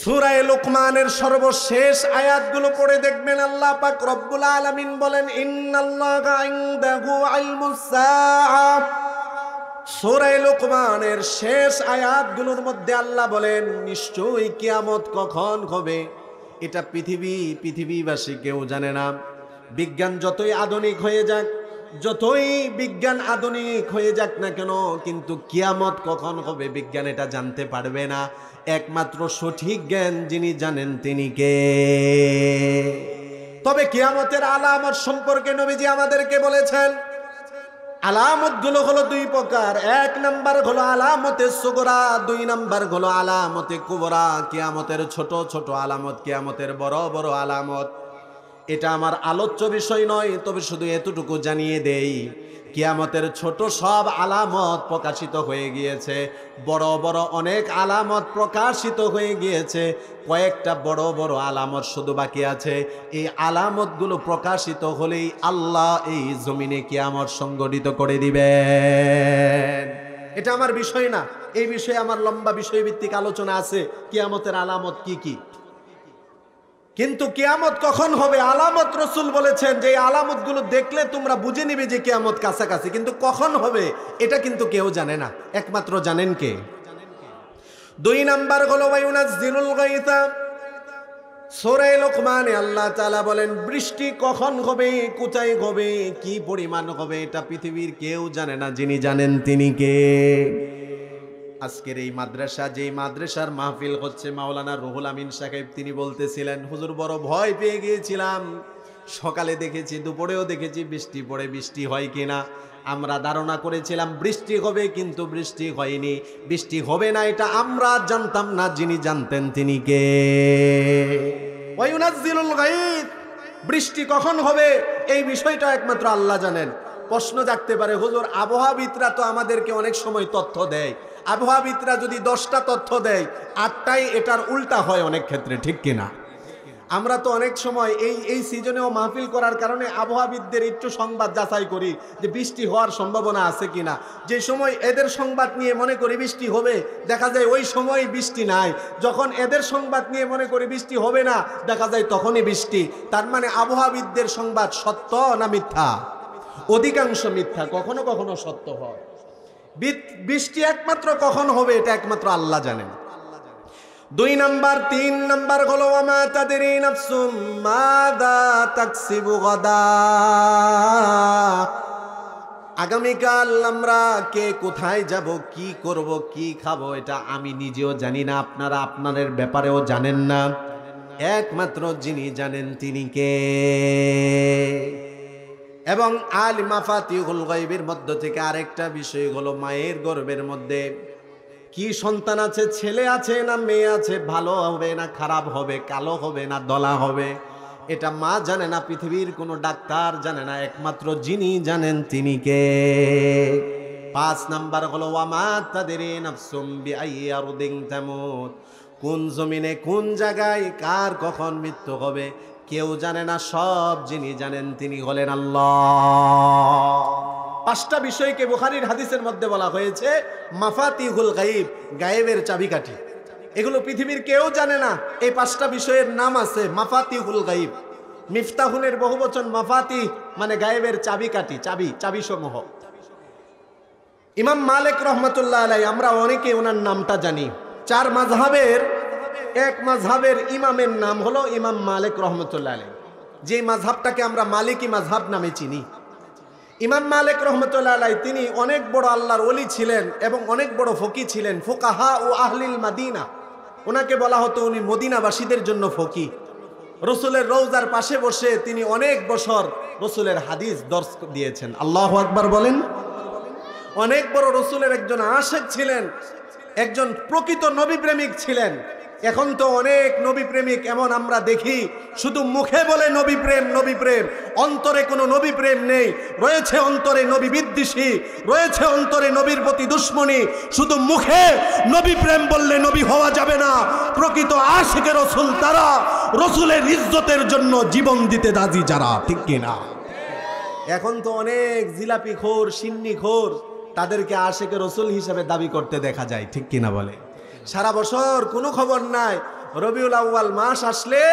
Speaker 1: সূরা লুকমানের সর্বশেষ আয়াতগুলো পড়ে দেখবেন, আল্লাহ পাক রব্বুল আলামিন বলেন, ইন্নাল্লাহা ইনদাহু ইলমুস সাআহ। সূরা লুকমানের শেষ আয়াতগুলোর মধ্যে আল্লাহ বলেন, নিশ্চয়ই কিয়ামত কখন হবে এটা পৃথিবীবাসী কেউ জানে না। বিজ্ঞান যতই আধুনিক হয়ে যাক, যতই বিজ্ঞান আধুনিক হয়ে যাক না কেন, কিন্তু কিয়ামত কখন হবে বিজ্ঞান এটা জানতে পারবে না। একমাত্র সঠিক জ্ঞান যিনি জানেন তিনি কে? তবে কিয়ামতের আলামত সম্পর্কে নবীজি আমাদেরকে বলেছেন, আলামতগুলো হলো দুই প্রকার। এক নাম্বার হলো আলামতে সুগরা, দুই নাম্বার হলো আলামতে কুবরা। কিয়ামতের ছোট ছোট আলামত, কিয়ামতের বড় বড় আলামত। এটা আমার আলোচ্য বিষয় নয়, তবে শুধু এতটুকু জানিয়ে দেই, কিয়ামতের ছোট সব আলামত প্রকাশিত হয়ে গিয়েছে, বড় বড় অনেক আলামত প্রকাশিত হয়ে গিয়েছে, কয়েকটা বড় বড় আলামত শুধু বাকি আছে। এই আলামতগুলো প্রকাশিত হলেই আল্লাহ এই জমিনে কিয়ামত সংগঠিত করে দিবেন। এটা আমার বিষয় না, এই বিষয়ে আমার লম্বা বিষয়ভিত্তিক আলোচনা আছে, কিয়ামতের আলামত কি কি। কিন্তু কিয়ামত কখন হবে আলামত রাসূল বলেছেন যে আলামতগুলো দেখলে তোমরা বুঝে নিবে যে কিয়ামত কাছাকাছি, কিন্তু কখন হবে এটা কিন্তু কেউ জানে না, একমাত্র জানেন কে? দুই নাম্বার হলো ওয়ায়ুনাজ্জিলুল গায়থা। সূরা লোকমানে আল্লাহ তাআলা বলেন বৃষ্টি কখন হবে, কোথায় হবে, কি পরিমাণ হবে, এটা পৃথিবীর কেউ জানে না, যিনি জানেন তিনি কে? আজকের এই মাদ্রাসা, যেই মাদ্রাসার মাহফিল হচ্ছে, মাওলানা রুহুল আমিন সাহেব তিনি বলতেছিলেন, হুজুর বড় ভয় পেয়ে গিয়েছিলাম, সকালে দেখেছি দুপুরেও দেখেছি বৃষ্টি পড়ে, বৃষ্টি হয় কিনা। আমরা ধারণা করেছিলাম বৃষ্টি হবে, কিন্তু বৃষ্টি হয়নি। বৃষ্টি হবে না এটা আমরা জানতাম না, যিনি জানতেন তিনি কে? ওয়ায়ুনাজ্জিলুল গায়থ, বৃষ্টি কখন হবে এই বিষয়টা একমাত্র আল্লাহ জানেন। প্রশ্ন জাগতে পারে, হুজুর আবহাওয়াবিদরা তো আমাদেরকে অনেক সময় তথ্য দেয়, আবহাওয়াবিদরা যদি 10টা তথ্য দেয় 8টাই এটার উল্টা হয় অনেক ক্ষেত্রে, ঠিক কিনা? আমরা তো অনেক সময় এই সিজনেও মাহফিল করার কারণে আবহাওয়াবিদদের একটু সংবাদ যাচাই করি যে বৃষ্টি হওয়ার সম্ভাবনা আছে কিনা। যে সময় এদের সংবাদ নিয়ে মনে করি বৃষ্টি হবে, দেখা যায় ওই সময় বৃষ্টি নাই। যখন এদের সংবাদ নিয়ে মনে করি বৃষ্টি হবে না, দেখা যায় তখনই বৃষ্টি। তার মানে আবহাওয়াবিদদের সংবাদ সত্য না মিথ্যা? অধিকাংশ মিথ্যা, কখনো কখনো সত্য হয়। বৃষ্টি একমাত্র কখন হবে এটা একমাত্র আল্লাহ জানেন। দুই নাম্বার, তিন নাম্বার হলো ওয়ামা তাদরি নাফসুম মাযা তাকসিবু গাদা। আগামীকাল আমরা কে কোথায় যাব, কি করব, কি খাবো, এটা আমি নিজেও জানি না, আপনারা আপনাদের ব্যাপারেও জানেন না। একমাত্র যিনি জানেন তিনি কে? এবং আল মাফাতিহুল গায়বের মধ্য থেকে আরেকটা বিষয় হলো, মায়ের গর্ভের মধ্যে কি সন্তান আছে, ছেলে আছে না মেয়ে আছে, ভালো হবে না খারাপ হবে, কালো হবে না দলা হবে, এটা মা জানে না, পৃথিবীর কোনো ডাক্তার জানে না, একমাত্র যিনি জানেন তিনি কে? 5 নাম্বার হলো ওয়ামা তাদরি নাফসুম বিআইয়ি আরদিন তামুত। কোন জমিনে কোন জায়গায় কার কখন মৃত্যু হবে কেউ জানে না, সব যিনি জানেন তিনি হলেন আল্লাহ। 5টা বিষয়কে বুখারীর হাদিসের মধ্যে বলা হয়েছে মাফাতিহুল গায়ব, গায়েবের চাবিকাঠি। এগুলো পৃথিবীর কেউ জানে না। এই 5টা বিষয়ের নাম আছে মাফাতিহুল গায়ব। মিফতাহুনের বহুবচন মাফাতি, মানে গায়েবের চাবিকাঠি, চাবি সমূহ। ইমাম মালিক রহমাতুল্লাহ আলাইহি, আমরা অনেকে ওনার নামটা জানি। 4 মাযহাবের এক মাযহাবের ইমামের নাম হলো ইমাম মালিক রহমাতুল্লাহ আলাইহি, যে মাযহাবটাকে আমরা মালিকি মাযহাব নামে চিনি। ইমাম মালিক রহমাতুল্লাহ আলাইহি তিনি অনেক বড় আল্লাহর ওলি ছিলেন এবং অনেক বড় ফকি ছিলেন, ফুকাহা ও আহলিল মাদিনা। ওনাকে বলা হতো উনি মদিনাবাসীদের জন্য ফকি। রসুলের রওজার পাশে বসে তিনি অনেক বছর রসুলের হাদিস দর্শ দিয়েছেন। আল্লাহু আকবার বলেন। অনেক বড় রসুলের একজন আশিক ছিলেন, একজন প্রকৃত নবী প্রেমিক ছিলেন। এখন তো অনেক নবী প্রেমিক এমন আমরা দেখি, শুধু মুখে বলে নবী প্রেম নবী প্রেম, অন্তরে কোনো নবী প্রেম নেই। রয়েছে অন্তরে নবী বিদ্বেষী, রয়েছে অন্তরে নবীর প্রতি দুশ্মনী। শুধু মুখে নবী প্রেম বললে নবী হওয়া যাবে না। প্রকৃত আশিকে রসুল তারা, রসুলের ইজ্জতের জন্য জীবন দিতে রাজি যারা, ঠিক কিনা? এখন তো অনেক জিলাপি খোর, সিন্নি খোর, তাদেরকে আশিকে রসুল হিসেবে দাবি করতে দেখা যায়, ঠিক কিনা বলে? সারা বছর কোনো খবর নাই, রবিউল আউয়াল মাস আসলে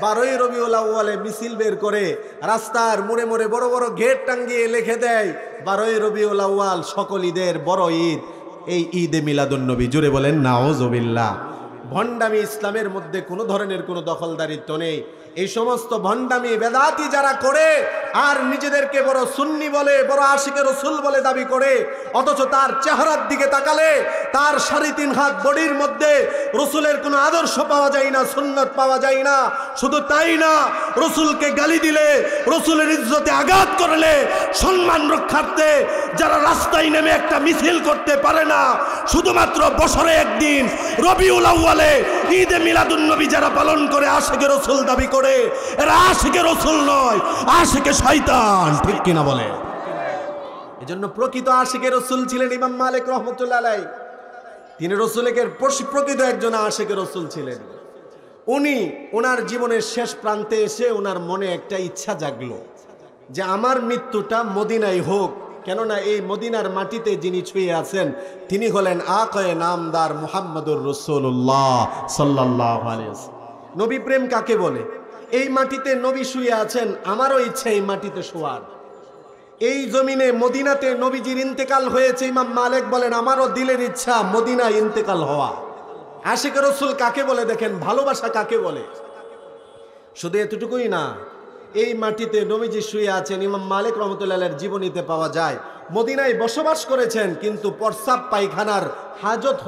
Speaker 1: 12ই রবিউল আউয়ালে মিছিল বের করে রাস্তার মোড়ে মোড়ে বড় বড় গেট টাঙ্গিয়ে লিখে দেয় 12ই রবিউল আউয়াল সকল ঈদের বড় ঈদ, এই ঈদে মিলাদুন নবী। জোরে বলেন নাউজুবিল্লাহ। ভণ্ডামি, ইসলামের মধ্যে কোনো ধরনের কোনো দখলদারিত্ব নেই। এই সমস্ত ভণ্ডামি বেদাতি যারা করে আর নিজেদেরকে বড় সুন্নি বলে, বড় আশিকে রসুল বলে দাবি করে, অথচ তার চেহারার দিকে তাকালে তার 3.5 হাত বডির মধ্যে রসুলের কোনো আদর্শ পাওয়া যায় না, সুন্নত পাওয়া যায় না। শুধু তাই না, রসুলকে গালি দিলে, রসুলের ইজ্জতে আঘাত করলে, সম্মান রক্ষার্থে যারা রাস্তায় নেমে একটা মিছিল করতে পারে না, শুধুমাত্র বছরে একদিন রবিউল আউয়ালে ঈদে মিলাদুন নবী যারা পালন করে আশিকে রসুল দাবি করে, এরা আশিকে রসুল নয়, আশিকে শয়তান। ঠিক কিনা বলে? এজন্য প্রকৃত আশিকে রসুল ছিলেন ইমাম মালিক রহমতুল্লাহ আলাইহি। তিনি রসুলের প্রকৃত একজন আশিকে রসুল ছিলেন। উনি ওনার জীবনের শেষ প্রান্তে এসে ওনার মনে একটা ইচ্ছা জাগলো যে আমার মৃত্যুটা মদিনায় হোক, কেননা এই মদিনার মাটিতে যিনি ছুঁয়ে আছেন তিনি হলেন আকায়ে নামদার মুহাম্মদুর রাসূলুল্লাহ সাল্লাল্লাহু আলাইহি ওয়াসাল্লাম। নবী প্রেম কাকে বলে? এই মাটিতে নবী শুয়ে আছেন, আমারও ইচ্ছা এই মাটিতে শোয়ার। এই জমিনে মদিনাতে নবীজির ইন্তেকাল হয়েছে, ইমাম মালিক বলেন আমারও দিলের ইচ্ছা মদিনায় ইন্তেকাল হওয়া। আশিক রসুল কাকে বলে দেখেন, ভালোবাসা কাকে বলে। শুধু এতটুকুই না, এই মাটিতে নবীজি শুয়ে আছেন, ইমাম মালিক রহমতুল্লাহের জীবনীতে পাওয়া যায় মদিনায় বসবাস করেছেন, কিন্তু প্রস্রাব পায়খানার হাজত